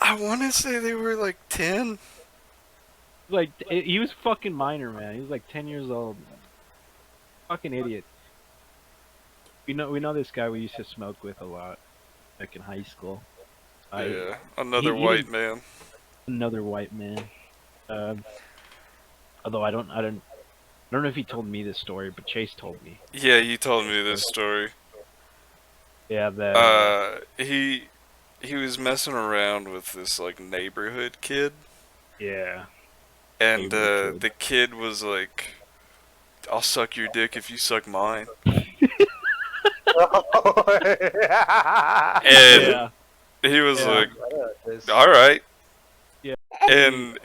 I want to say they were like 10. Like, he was fucking minor, man. He was like 10 years old. Fucking idiot. We know this guy we used to smoke with a lot, like in high school. Yeah, another he white didn't- man. Another white man. Although I don't know if he told me this story, but Chase told me. Yeah, you told me this story. Yeah, that. He was messing around with this like neighborhood kid, Yeah. and Neighborhood kid. the kid was like, "I'll suck your dick if you suck mine." And Yeah. he was Yeah. like, "All right." Yeah. And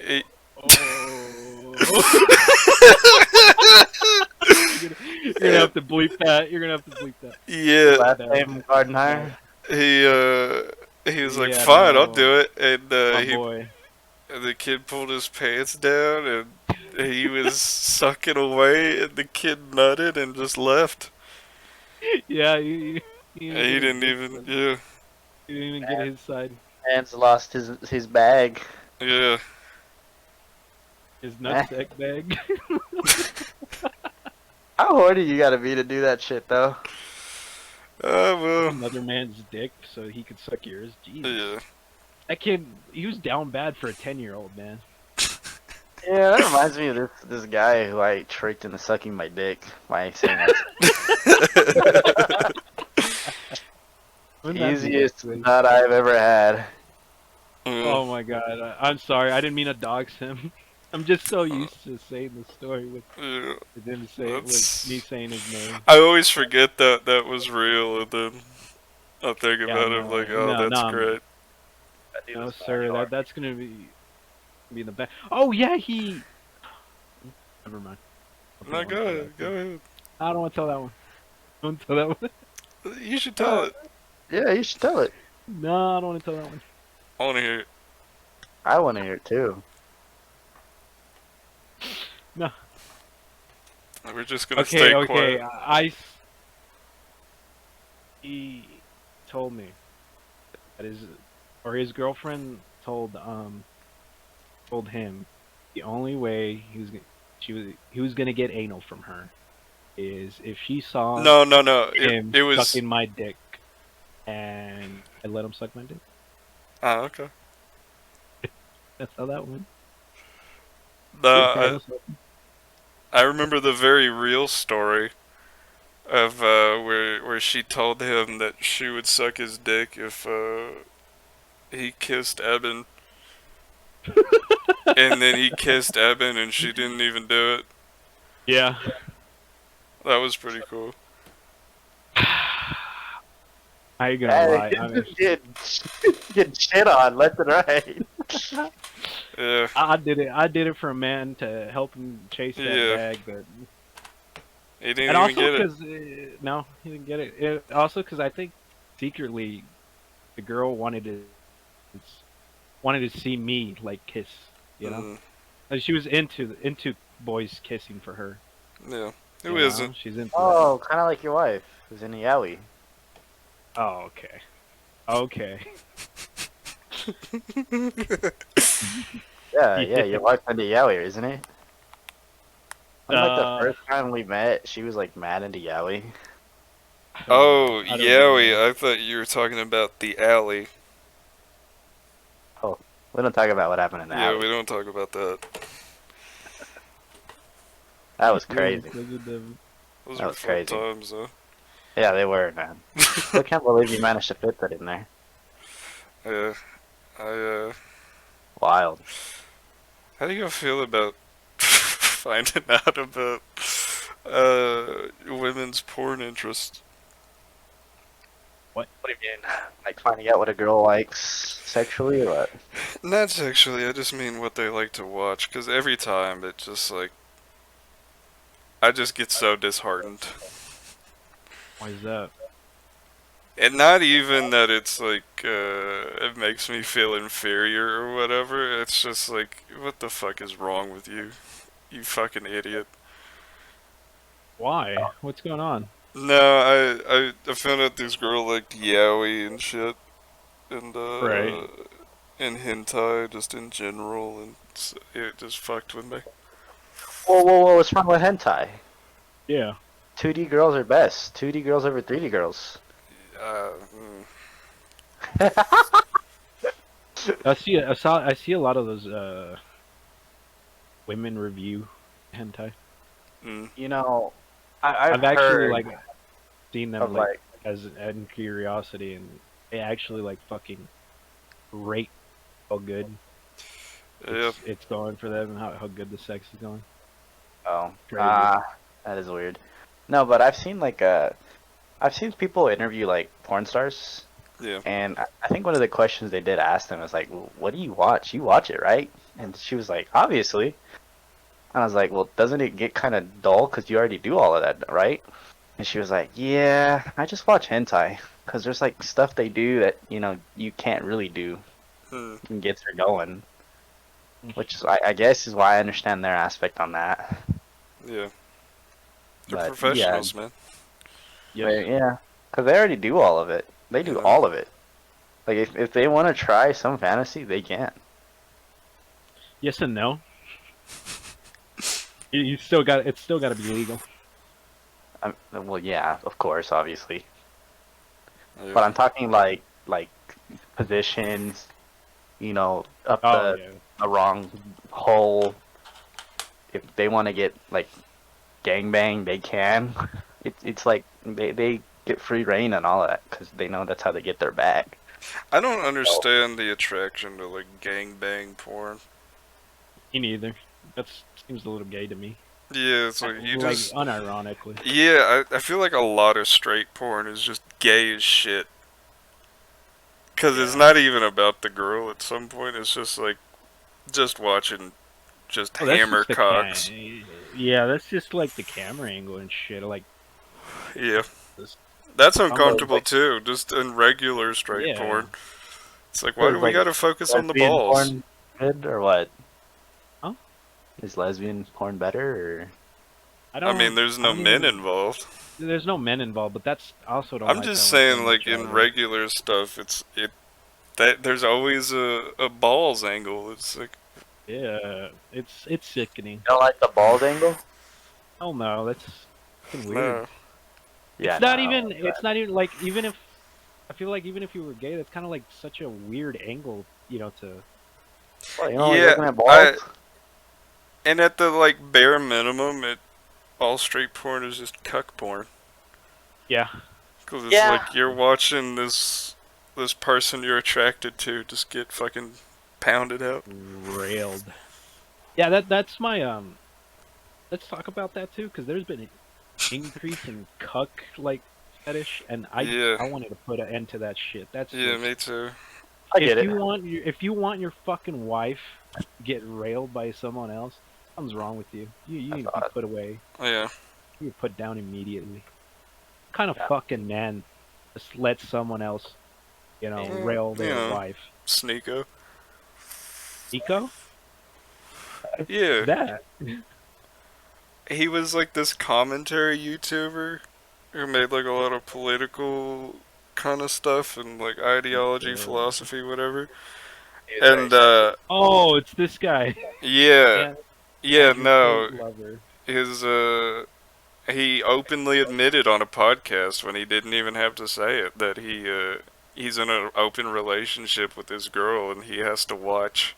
You're gonna have to bleep that. You're gonna have to bleep that. yeah, Last name Gardenhire. he was like, Yeah, "Fine, I'll no. do it." And My boy. the kid pulled his pants down, and he was sucking away, and the kid nutted and just left. Yeah, And he didn't even, yeah, He didn't even get his side. Man's lost his bag. yeah. His nutsack bag. How horny you gotta be to do that shit though? Well, Another man's dick, so he could suck yours. Jesus. yeah. That kid, he was down bad for a 10-year-old, man. Yeah, that reminds me of this guy who I tricked into sucking my dick by saying that's Wouldn't that be easiest sweet? nut I've ever had. Oh my god, I'm sorry, I didn't mean to dox him. I'm just so used to saying the story with Yeah. him say it with me saying his name. I always forget that that was real, and then I think Yeah, about it, I'm no, like, oh, no, that's no, great. No, sir, that's gonna be in the back. Oh yeah, he. Never mind. No, go ahead, go ahead. I don't want to tell that one. I don't want to tell that one. You should tell it. Yeah, you should tell it. No, I don't want to tell that one. I want to hear it. I want to hear it too. No. We're just gonna Okay, stay okay. quiet. He told me that his girlfriend told him the only way he was gonna get anal from her is if she saw No. him It was. sucking my dick, and I let him suck my dick. Ah, okay. That's how that went. No, I remember the very real story of where she told him that she would suck his dick if he kissed Eben, and then he kissed Eben and she didn't even do it. Yeah. That was pretty cool. I ain't gonna lie. Hey, I mean, get shit on left and right. Yeah. I did it. I did it for a man to help him chase that Yeah. bag, but He didn't and even also get it. because no, he didn't get it. Also because I think secretly the girl wanted to see me like kiss, you know. Mm, And she was into boys kissing for her. yeah. you Who know? isn't? She's into. Oh, kind of like your wife who's in the yaoi. That. Oh, okay. Okay. Yeah, Yeah. your wife's into yaoi, isn't it? Like the Uh, first time we met, she was like mad into yaoi. Oh, I don't know. Yowie, I thought you were talking about the alley. Oh, we don't talk about what happened in the Yeah, alley. we don't talk about that. That was Yeah, crazy. Those That were was fun crazy. times, though. Yeah, they were, man. I can't believe you managed to fit that in there. Yeah, I, Wild. how do you feel about finding out about, women's porn interest? What? What do you mean? Like finding out what a girl likes sexually or what? Not sexually, I just mean what they like to watch, because every time it just, like, I just get so disheartened. Why is that? And not even that it's like, it makes me feel inferior or whatever. It's just like, what the fuck is wrong with you? You fucking idiot. Why? What's going on? No, I found out this girl liked yaoi and shit. And, Right. and hentai just in general. And it just fucked with me. Whoa, what's wrong with hentai? Yeah. 2D girls are best. 2D girls over 3D girls. Uh, I see a lot of those women review hentai. You know, I've I've actually heard like seen them of like like, as in curiosity, and they actually like fucking rate how good yeah. it's going for them and how good the sex is going. oh, Crazy. that is weird. No, but I've seen people interview like porn stars, Yeah. and I think one of the questions they did ask them was like, well, "What do you watch? You watch it, right?" And she was like, "Obviously." And I was like, "Well, doesn't it get kind of dull because you already do all of that, right?" And she was like, "Yeah, I just watch hentai because there's like stuff they do that you can't really do Hmm. and gets her going." Which is, I guess is why I understand their aspect on that. Yeah. They're But yeah, professionals, man. Yes. yeah, because they already do all of it. They do Yeah. all of it. Like if they want to try some fantasy, they can. Yes and no. You still got it's still got to be legal. Well, yeah, of course, obviously. Yeah. But I'm talking like positions, up Oh yeah. the wrong hole. If they want to get like gangbang, they can. It's like they get free reign and all of that because they know that's how they get their bag. I don't understand the attraction to like gangbang porn. Me neither. That seems a little gay to me. Yeah, it's like you Like just. unironically. Yeah, I feel like a lot of straight porn is just gay as shit. Because it's Yeah. not even about the girl at some point, it's just like. Just watching. Just Oh, that's hammer just the cocks. Yeah, that's just like the camera angle and shit. Like Yeah. this. That's So uncomfortable too, just in regular straight Yeah. porn. It's like, why is do we like gotta focus on the lesbian balls? porn good or what? Huh? Is lesbian porn better or? I mean, there's no men even- involved. There's no men involved, but that's I also don't I'm like just that one so saying, like much in either. regular stuff, that there's always a balls angle. It's like, Yeah, it's sickening. You don't like the bald angle? Oh no, that's fucking weird. no, Yeah, It's not no, I don't even. like It's that. not even like even if I feel like even if you were gay, that's kind of like such a weird angle, to. Well, you don't like yeah, looking at balls? and at the like bare minimum, all straight porn is just cuck porn. Yeah. Because it's Yeah. like you're watching this person you're attracted to just get fucking pounded out. Railed. Yeah, that's my Let's talk about that too, because there's been an increase in cuck like fetish, and Yeah, I wanted to put an end to that shit. That's yeah, just me too. I get it. if you want your fucking wife to get railed by someone else, something's wrong with you. You need to be odd. put away. Yeah, You get put down immediately. What kind of Yeah. fucking man just let someone else, rail their Yeah. wife? Sneeko. Nico? Yeah, That? he was like this commentary YouTuber who made like a lot of political kind of stuff and like ideology, Yeah. philosophy, whatever. He's very And sensitive. Oh, it's this guy. yeah, Yeah, yeah, Andrew no, Tate Lover. his he openly admitted on a podcast when he didn't even have to say it that he's in an open relationship with this girl and he has to watch.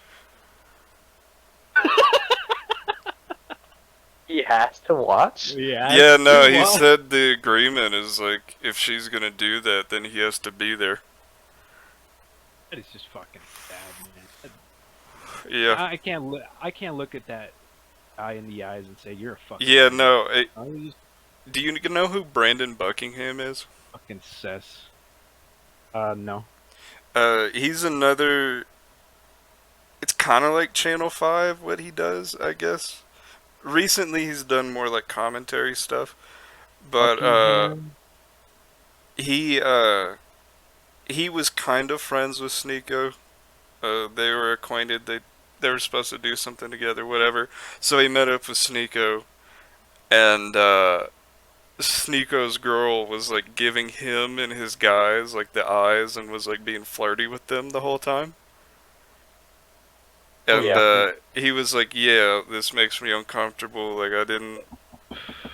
He has to watch. Yeah, no, he said the agreement is like if she's gonna do that, then he has to be there. That is just fucking sad, man. Yeah. I can't look at that guy in the eyes and say you're a fucking. Yeah, idiot." no. Just Do you know who Brandon Buckingham is? fucking cess. No. He's another. It's kind of like Channel 5 what he does, I guess. Recently, he's done more like commentary stuff, but he was kind of friends with Sneeko. They were acquainted. They were supposed to do something together, whatever. So he met up with Sneeko, and Sneeko's girl was like giving him and his guys like the eyes and was like being flirty with them the whole time. And he was like, "Yeah, this makes me uncomfortable. Like I didn't.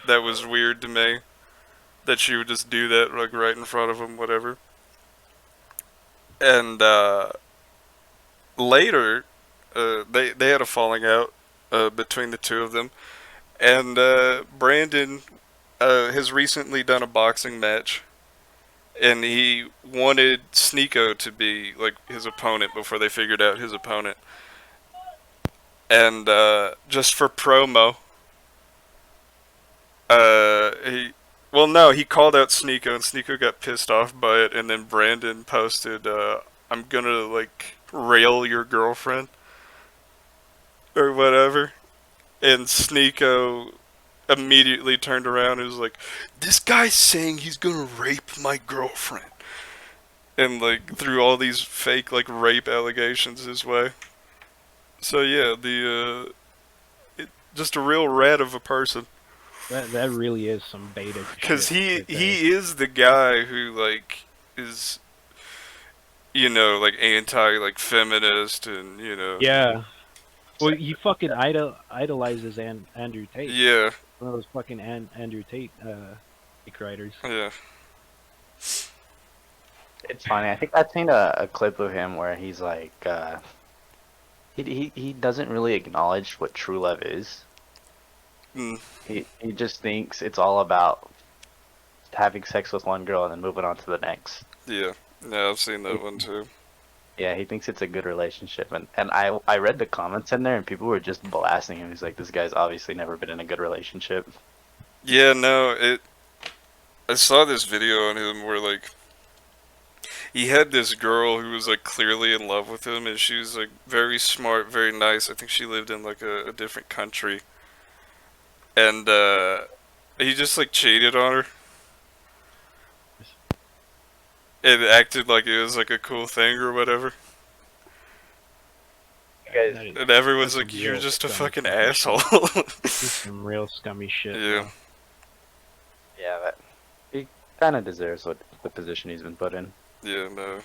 That was weird to me that she would just do that like right in front of him, whatever." And later, they had a falling out between the two of them, and Brandon has recently done a boxing match, and he wanted Sneeko to be like his opponent before they figured out his opponent. And just for promo, he called out Sneeko, and Sneeko got pissed off by it, and then Brandon posted, "I'm gonna like rail your girlfriend," or whatever, and Sneeko immediately turned around and was like, "This guy's saying he's gonna rape my girlfriend," and like threw all these fake like rape allegations his way. So yeah, just a real rat of a person. That really is some beta. Because he is the guy who like is, like anti like feminist and Yeah. Well, he fucking idolizes Andrew Tate. Yeah. One of those fucking Andrew Tate fake writers. Yeah. It's funny. I think I've seen a clip of him where he's like, he doesn't really acknowledge what true love is. Mm. He just thinks it's all about having sex with one girl and then moving on to the next. Yeah. Yeah, I've seen that one too. Yeah, he thinks it's a good relationship, and I read the comments in there, and people were just blasting him. He's like, this guy's obviously never been in a good relationship. Yeah, no, I saw this video on him where like he had this girl who was like clearly in love with him, and she was like very smart, very nice. I think she lived in like a different country, and he just like cheated on her. It acted like it was like a cool thing or whatever. And everyone's like, "You're just a fucking asshole." Some real scummy shit. Yeah. Yeah, he kind of deserves the position he's been put in. Yeah, no.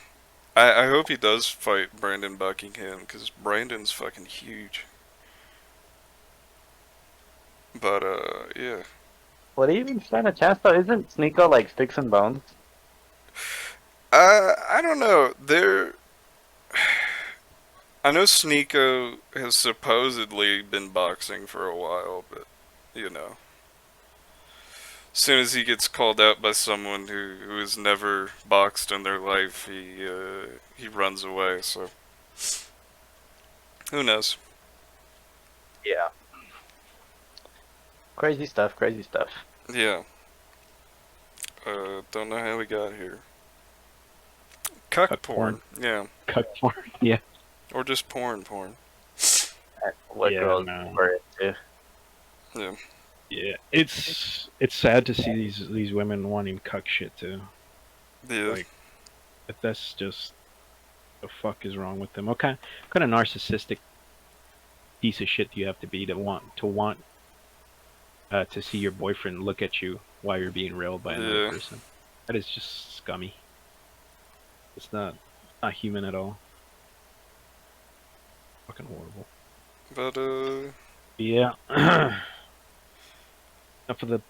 I hope he does fight Brandon Buckingham, because Brandon's fucking huge. But, yeah. Would he even stand a chance, though? Isn't Sneeko, like, sticks and bones? I don't know. I know Sneeko has supposedly been boxing for a while, but, as soon as he gets called out by someone who has never boxed in their life, he runs away, so. Who knows? Yeah. Crazy stuff, crazy stuff. Yeah. Don't know how we got here. Cuck porn. Yeah. Cuck porn. Yeah. Or just porn. What girls were into. Yeah. Yeah. It's sad to see these women wanting cuck shit too. Yeah. Like, if that's just the fuck is wrong with them? What kind of narcissistic piece of shit do you have to be to want to see your boyfriend look at you while you're being railed by another person? That is just scummy. It's not human at all. Fucking horrible. But yeah. enough of the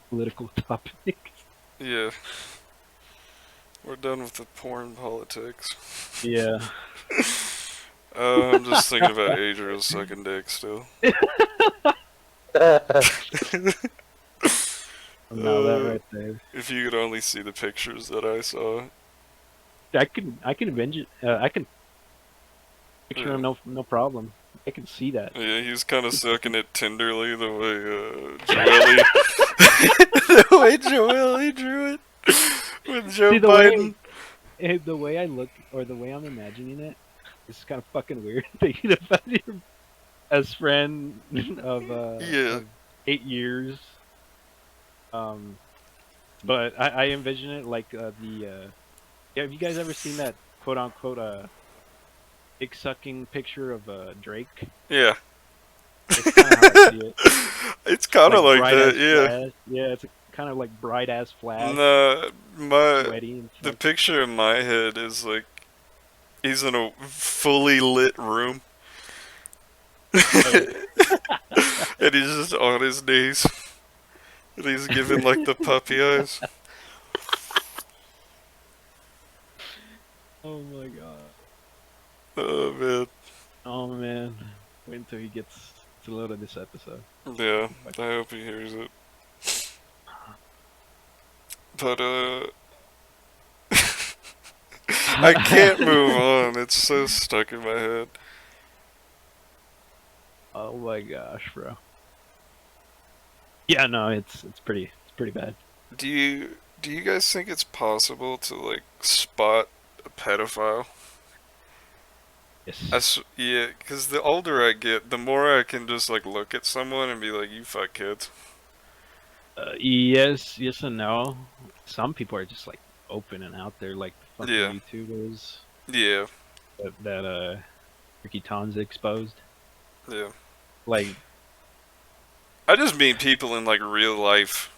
political topics. Yeah, we're done with the porn politics. Yeah. I'm just thinking about Adriel sucking dick still. No, that right there. If you could only see the pictures that I saw. I can avenge it. I can picture him, no problem. I can see that. Yeah, he's kind of sucking it tenderly the way Joelle, the way Joelle drew it with Joe See, Biden. The way I look, or the way I'm imagining it, is kind of fucking weird. Thinking about your best friend Yeah. of 8 years. But I envision it like yeah, have you guys ever seen that quote unquote dick sucking picture of Drake? Yeah. It's kind of how I see it. It's kind of like bright-ass that, yeah. flash. Yeah, it's kind of like bright ass flash. Nah, Sweaty and the stuff. picture in my head is like he's in a fully lit room. And he's just on his knees. And he's giving like the puppy eyes. Oh my god. Oh man. Oh man. Wait until he gets to load of this episode. Yeah, I hope he hears it. But I can't move on. It's so stuck in my head. Oh my gosh, bro. Yeah, no, it's pretty bad. Do you guys think it's possible to like spot a pedophile? Yes. Yeah, because the older I get, the more I can just like look at someone and be like, "You fuck kids." Yes and no. Some people are just like open and out there, like the fucking Yeah. YouTubers Yeah, that Ricky Tom's exposed. yeah. Like, I just mean people in like real life.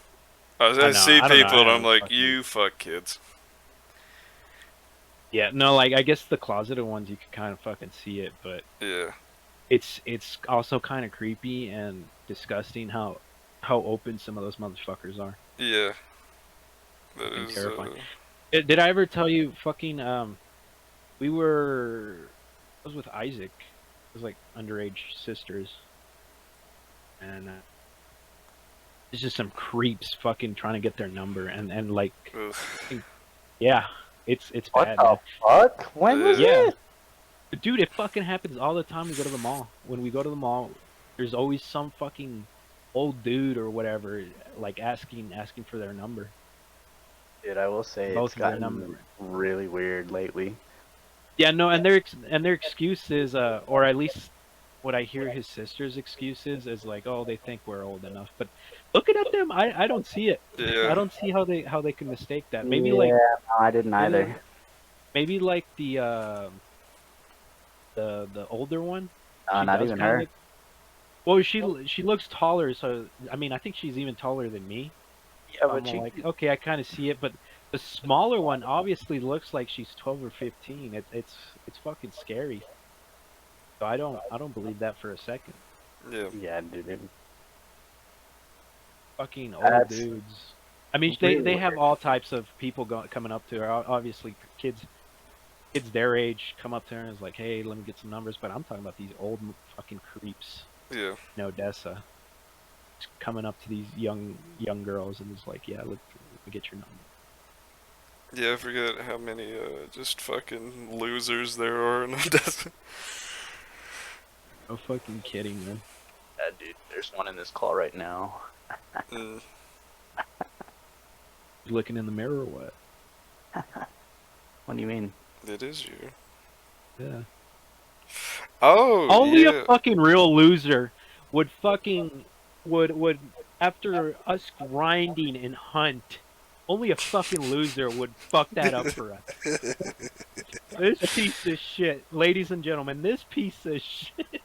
I know, see I don't know, people I and I'm haven't like, fucking- "You fuck kids." yeah, no, like I guess the closeted ones you can kind of fucking see it, but Yeah, it's also kind of creepy and disgusting how open some of those motherfuckers are. yeah. That Fucking is terrifying. Did I ever tell you fucking we were I was with Isaac. It was like underage sisters. And it's just some creeps fucking trying to get their number and like ugh. yeah, it's What bad. the Man. fuck? When was Yeah. this? Dude, it fucking happens all the time we go to the mall. When we go to the mall, there's always some fucking old dude or whatever like asking for their number. Dude, I will say Both it's of their gotten number. really weird lately. Yeah, no, and their excuse is or at least what I hear his sister's excuse is like, oh, they think we're old enough. But looking at them, I don't see it. Yeah. I don't see how they can mistake that. Maybe yeah, like no, I didn't either. maybe like the older one. She Not does even kinda her. look- well, she looks taller, so I mean, I think she's even taller than me. Yeah, I'm like, okay, I kind of see it, but the smaller one obviously looks like she's 12 or 15. It's fucking scary. So I don't believe that for a second. Yeah. yeah, dude. Fucking old That's dudes. I mean, really they have weird. all types of people coming up to her. Obviously, kids their age come up to her and is like, hey, let me get some numbers. But I'm talking about these old fucking creeps Yeah. in Odessa. Just coming up to these young girls and is like, yeah, let me get your number. Yeah, I forget how many just fucking losers there are in Odessa. No fucking kidding, man. Yeah, dude, there's one in this call right now. Mm. You looking in the mirror or what? What do you mean? It is you. Yeah. Oh, Only yeah. a fucking real loser would fucking would after us grinding and hunt. Only a fucking loser would fuck that up for us. This piece of shit, ladies and gentlemen, this piece of shit.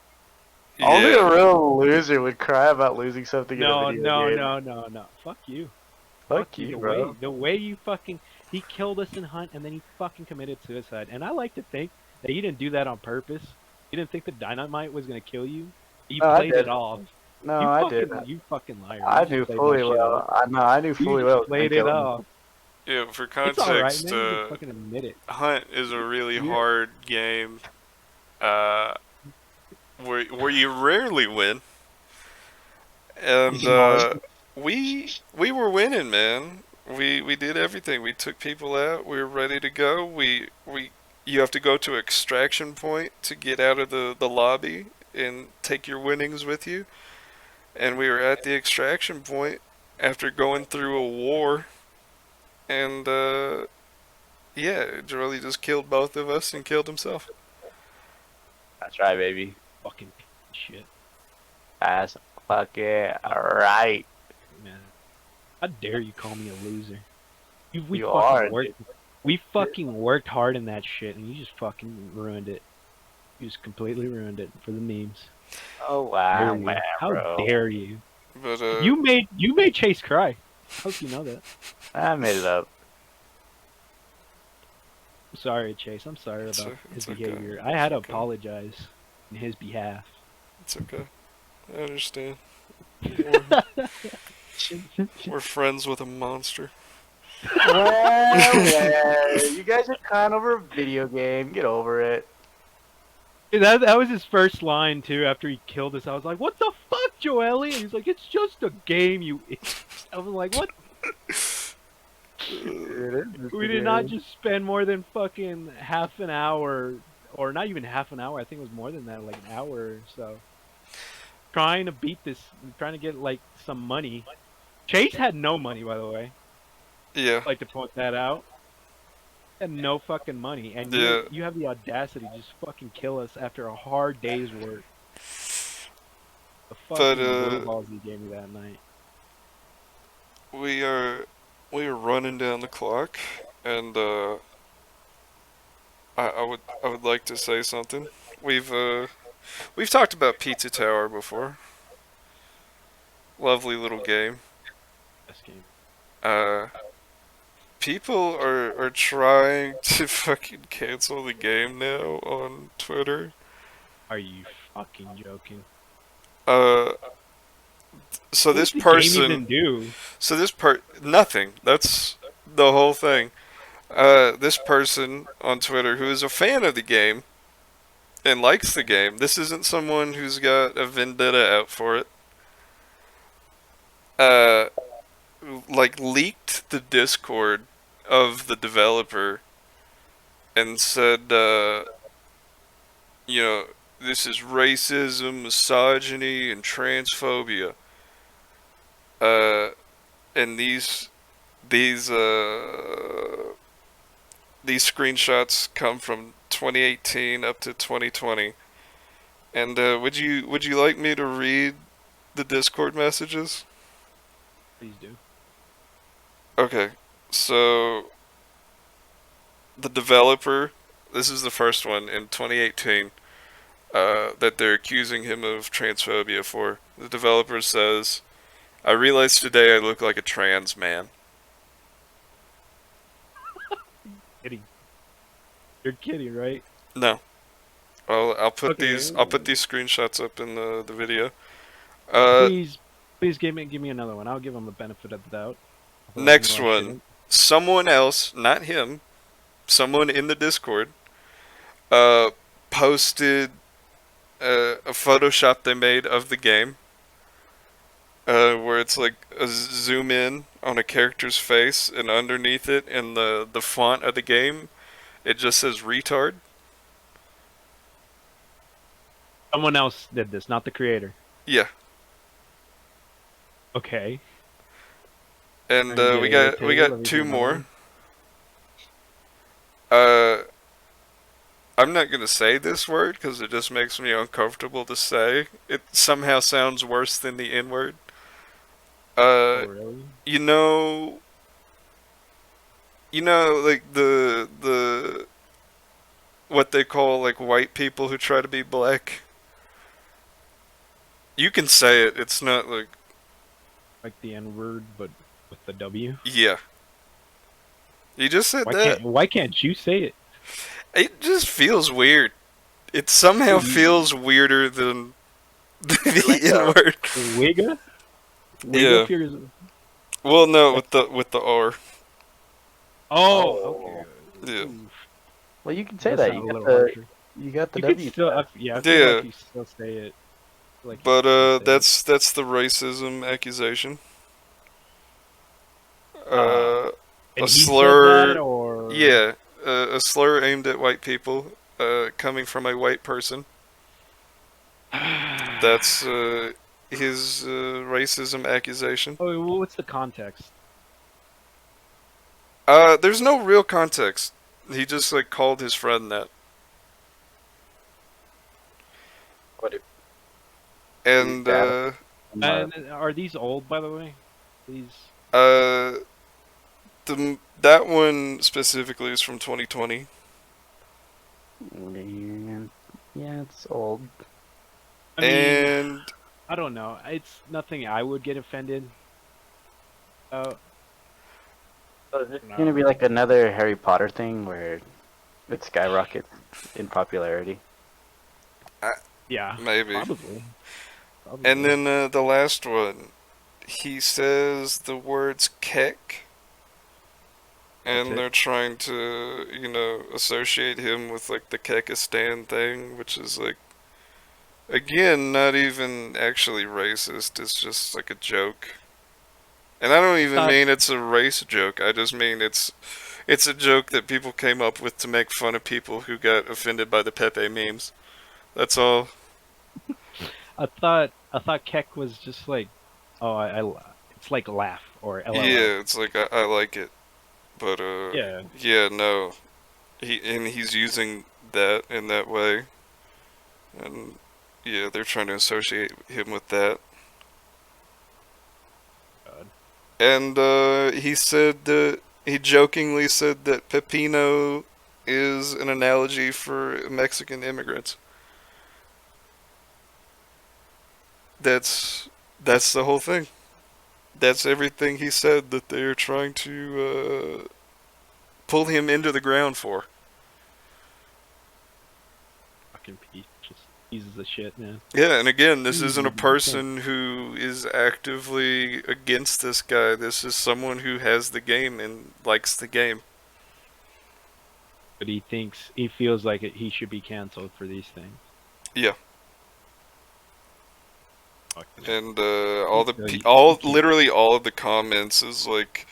Only Yeah. a real loser would cry about losing something in a video game. No. Fuck you. Fuck you, bro. The way you fucking he killed us in hunt and then he fucking committed suicide. And I like to think that he didn't do that on purpose. He didn't think the dynamite was gonna kill you. He No, I played did. it off. No, You I fucking, did. you fucking liar. I You just knew played fully that shit well. up. I know. I knew You fully just well. played it up. Yeah, for It's all right, context, man. You just fucking admit it. Hunt is a really You're, hard game, uh, where you rarely win, and No, we were winning, man. We did everything. We took people out. We were ready to go. We you have to go to extraction point to get out of the lobby and take your winnings with you. And we were at the extraction point after going through a war, and yeah, Jolie just killed both of us and killed himself. that's right, baby. fucking shit, That's fucking right. man. How dare you call me a loser? We You fucking are, worked. dude. We fucking worked hard in that shit, and you just fucking ruined it. You just completely ruined it for the memes. Oh Dare wow, you? man, How bro. dare you? But You made Chase cry. Hope you know that. I made it up. I'm sorry, Chase. I'm sorry It's about o- his it's okay. behavior. I had to It's okay. apologize in his behalf. it's okay. I understand. Dude, We're friends with a monster. Well, you guys are kind over a video game. Get over it. that was his first line too. After he killed us, I was like, "What the fuck, Joely?" And he's like, "It's just a game, you." I was like, "What?" We did not just spend more than fucking half an hour, or not even half an hour. I think it was more than that, like an hour or so, trying to beat this, trying to get like some money. Chase had no money, by the way. Yeah. I'd like to point that out. Had no fucking money, and Yeah. you have the audacity to just fucking kill us after a hard day's work. The But, fucking blue balls he gave me that night. we are running down the clock, and I would like to say something. We've talked about Pizza Tower before. Lovely little game. Best game. Uh, people are trying to fucking cancel the game now on Twitter. Are you fucking joking? Uh, so What this did the game person, even do? so this nothing. That's the whole thing. This person on Twitter who is a fan of the game and likes the game. This isn't someone who's got a vendetta out for it. Uh, like leaked the Discord of the developer and said, you know, this is racism, misogyny, and transphobia. And these these screenshots come from 2018 up to 2020. And would you like me to read the Discord messages? Please do. Okay, so the developer, this is the first one in 2018 that they're accusing him of transphobia for. The developer says, "I realized today I look like a trans man." Kidding. You're kidding, right? No, I'll put Okay. these screenshots up in the video. Please give me another one. I'll give him the benefit of the doubt. Next No, I one, shouldn't. someone else, not him, someone in the Discord, uh, posted a Photoshop they made of the game, where it's like a zoom in on a character's face, and underneath it, in the font of the game, it just says retard. Someone else did this, not the creator. Yeah, Okay. and Are you we getting got irritated? two Let me more. know. I'm not gonna say this word because it just makes me uncomfortable to say. It somehow sounds worse than the N word. Oh, really? You know, like the what they call like white people who try to be black. You can say it. It's not like, Like the N word, but with the W. yeah. You just said that. Why can't you say it? It just feels weird. It somehow feels weirder than The Like, N-word. Wigga? Yeah. Wigga fears. Well, no, with the R. Oh, oh. okay. Yeah. Oof. Well, you can That say does that. sound a little harsher. You got the You could W still, pass. yeah, I feel Yeah. like you still say it. I feel like you But still say it. that's the racism accusation. Uh, Uh, a and he said that, slur. or Yeah, a slur aimed at white people, coming from a white person. That's his racism accusation. oh, well, what's the context? There's no real context. He just like called his friend that, What if his and dad? And are these old, by the way? These. uh, that one specifically is from 2020. Man, yeah, it's old. I mean, And I don't know. It's nothing I would get offended. So is this No. gonna be like another Harry Potter thing where it skyrockets in popularity? Yeah, maybe. probably. And then the last one, he says the words "kek," That's and it? they're trying to, associate him with like the Kekistan thing, which is like, again, not even actually racist. It's just like a joke. And I don't even thought- mean it's a race joke. I just mean it's a joke that people came up with to make fun of people who got offended by the Pepe memes. That's all. I thought Keck was just like, oh, it's like laugh or LOL. Yeah, it's like I like it, but Yeah. yeah, no. He's using that in that way, and yeah, they're trying to associate him with that. God. And he jokingly said that pepino is an analogy for Mexican immigrants. That's that's the whole thing. That's everything he said that they're trying to pull him into the ground for. Fucking just pieces of shit, man. Yeah, and again, this isn't a Mm, person who is actively against this guy. This is someone who has the game and likes the game. But he feels like he should be canceled for these things. Yeah. Fucking And you- literally all of the comments is like,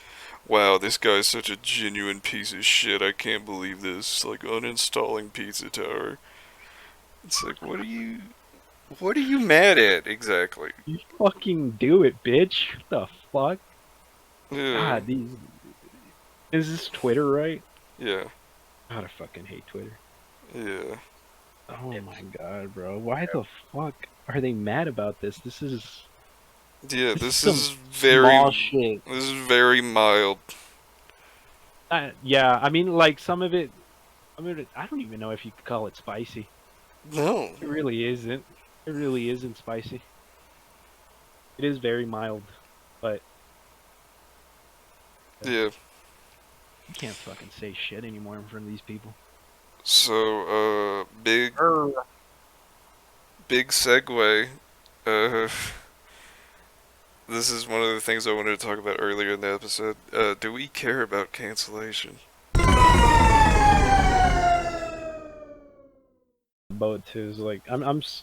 "Wow, this guy's such a genuine piece of shit. I can't believe this. Like uninstalling Pizza Tower." It's like, what are you mad at exactly? You fucking do it, bitch. What the fuck? Yeah, God, these. Is this Twitter, right? yeah, God, I fucking hate Twitter. yeah. Oh my god, bro. Why the fuck are they mad about this? This is Yeah, this this is is some very small shit. this is very mild. Yeah, I mean, like some of it. I mean, I don't even know if you could call it spicy. No. It really isn't. It really isn't spicy. It is very mild, but Yeah. you can't fucking say shit anymore in front of these people. So, big segue. Uh, this is one of the things I wanted to talk about earlier in the episode. Do we care about cancellation? Boat too is like I'm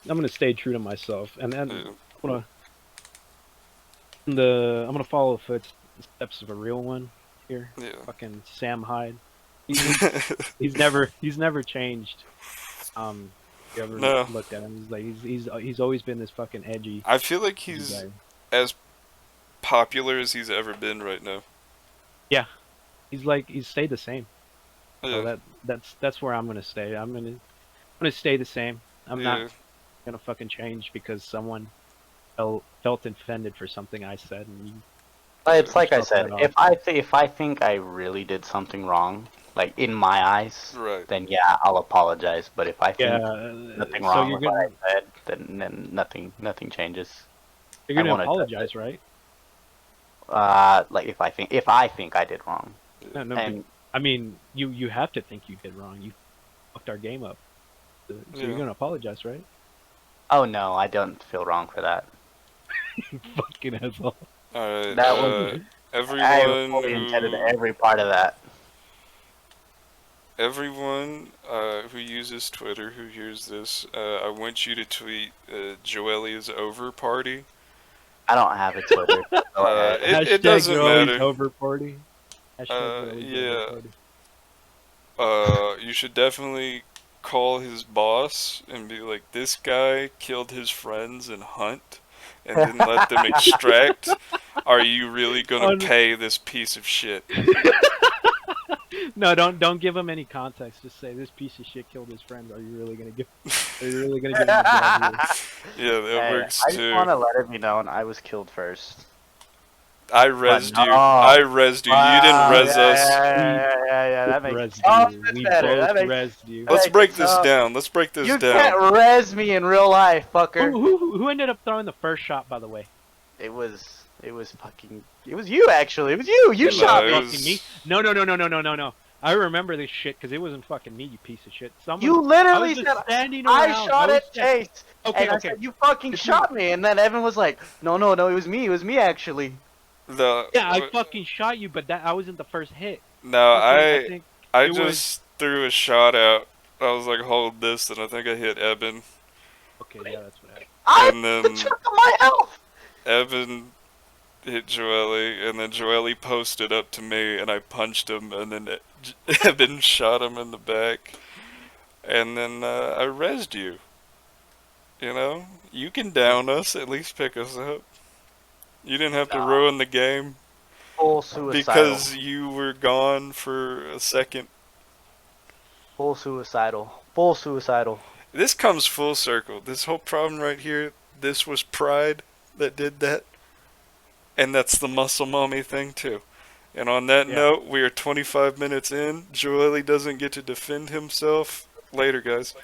gonna stay true to myself, and then Yeah. I'm gonna follow the footsteps of a real one here. Yeah. Fucking Sam Hyde. He's never changed. If you ever No. looked at him, he's like he's always been this fucking edgy I feel like he's guy. as popular as he's ever been right now. He's stayed the same. So Yeah. that's where I'm gonna stay. I'm gonna stay the same. I'm Yeah. not gonna fucking change because someone felt offended for something I said. And But it's like I Stuff said, that if I think I really did something wrong, like in my eyes, Right. then yeah, I'll apologize. But if I think yeah, nothing so wrong you're with gonna what I said, then nothing changes. you're gonna wanna address apologize, right? Like if I think I did wrong, No, no. and I mean, you have to think you did wrong. You fucked our game up. So Yeah. you're gonna apologize, right? Oh no, I don't feel wrong for that. Fucking asshole. Alright, That was I everyone fully intended who every part of that. everyone who uses Twitter who hears this, I want you to tweet Joelle is over party. I don't have a Twitter. Go ahead. It Hashtag doesn't Joey's matter. over party. Hashtag Joey's over Yeah. party. You should definitely call his boss and be like, this guy killed his friends and hunt and then let them extract. Are you really gonna pay this piece of shit? No, don't give him any context. Just say this piece of shit killed his friend. Are you really gonna give? Are you really gonna give him a job here? Yeah, that Hey, works I just too. want to let it be known I was killed first. I rezzed But you. no. I rezzed you. You didn't res us. Yeah, that makes Rezzed so you. much We better. both That makes, rezzed you. Let's makes break it this so- down. Let's break this You down. can't res me in real life, fucker. Who ended up throwing the first shot? By the way, It was you actually. It was you. You No, shot it me. was- fucking me? No. I remember this shit because it wasn't fucking me, you piece of shit. Someone. You I literally was just said standing I around. shot was at just- Chase. Okay, and I okay. said you fucking It's shot me, and then Evan was like, no, it was me. It was me actually. Yeah, I fucking shot you, but I wasn't the first hit. No, Fucking, think I it was- just threw a shot out. I was like, hold this, and I think I hit Eben. Okay, yeah, that's what happened. I And then took my health. Evan hit Joelle, and then Joelle posted up to me, and I punched him, and then Evan shot him in the back. And then I rezzed you. You know? You can down us, at least pick us up. You didn't have to Nah. ruin the game Full suicidal. because you were gone for a second. Full suicidal. Full suicidal. This comes full circle. This whole problem right here, this was pride that did that. And that's the muscle mommy thing too. And on that Yeah. note, we are 25 minutes in. Joelle doesn't get to defend himself. Later, guys.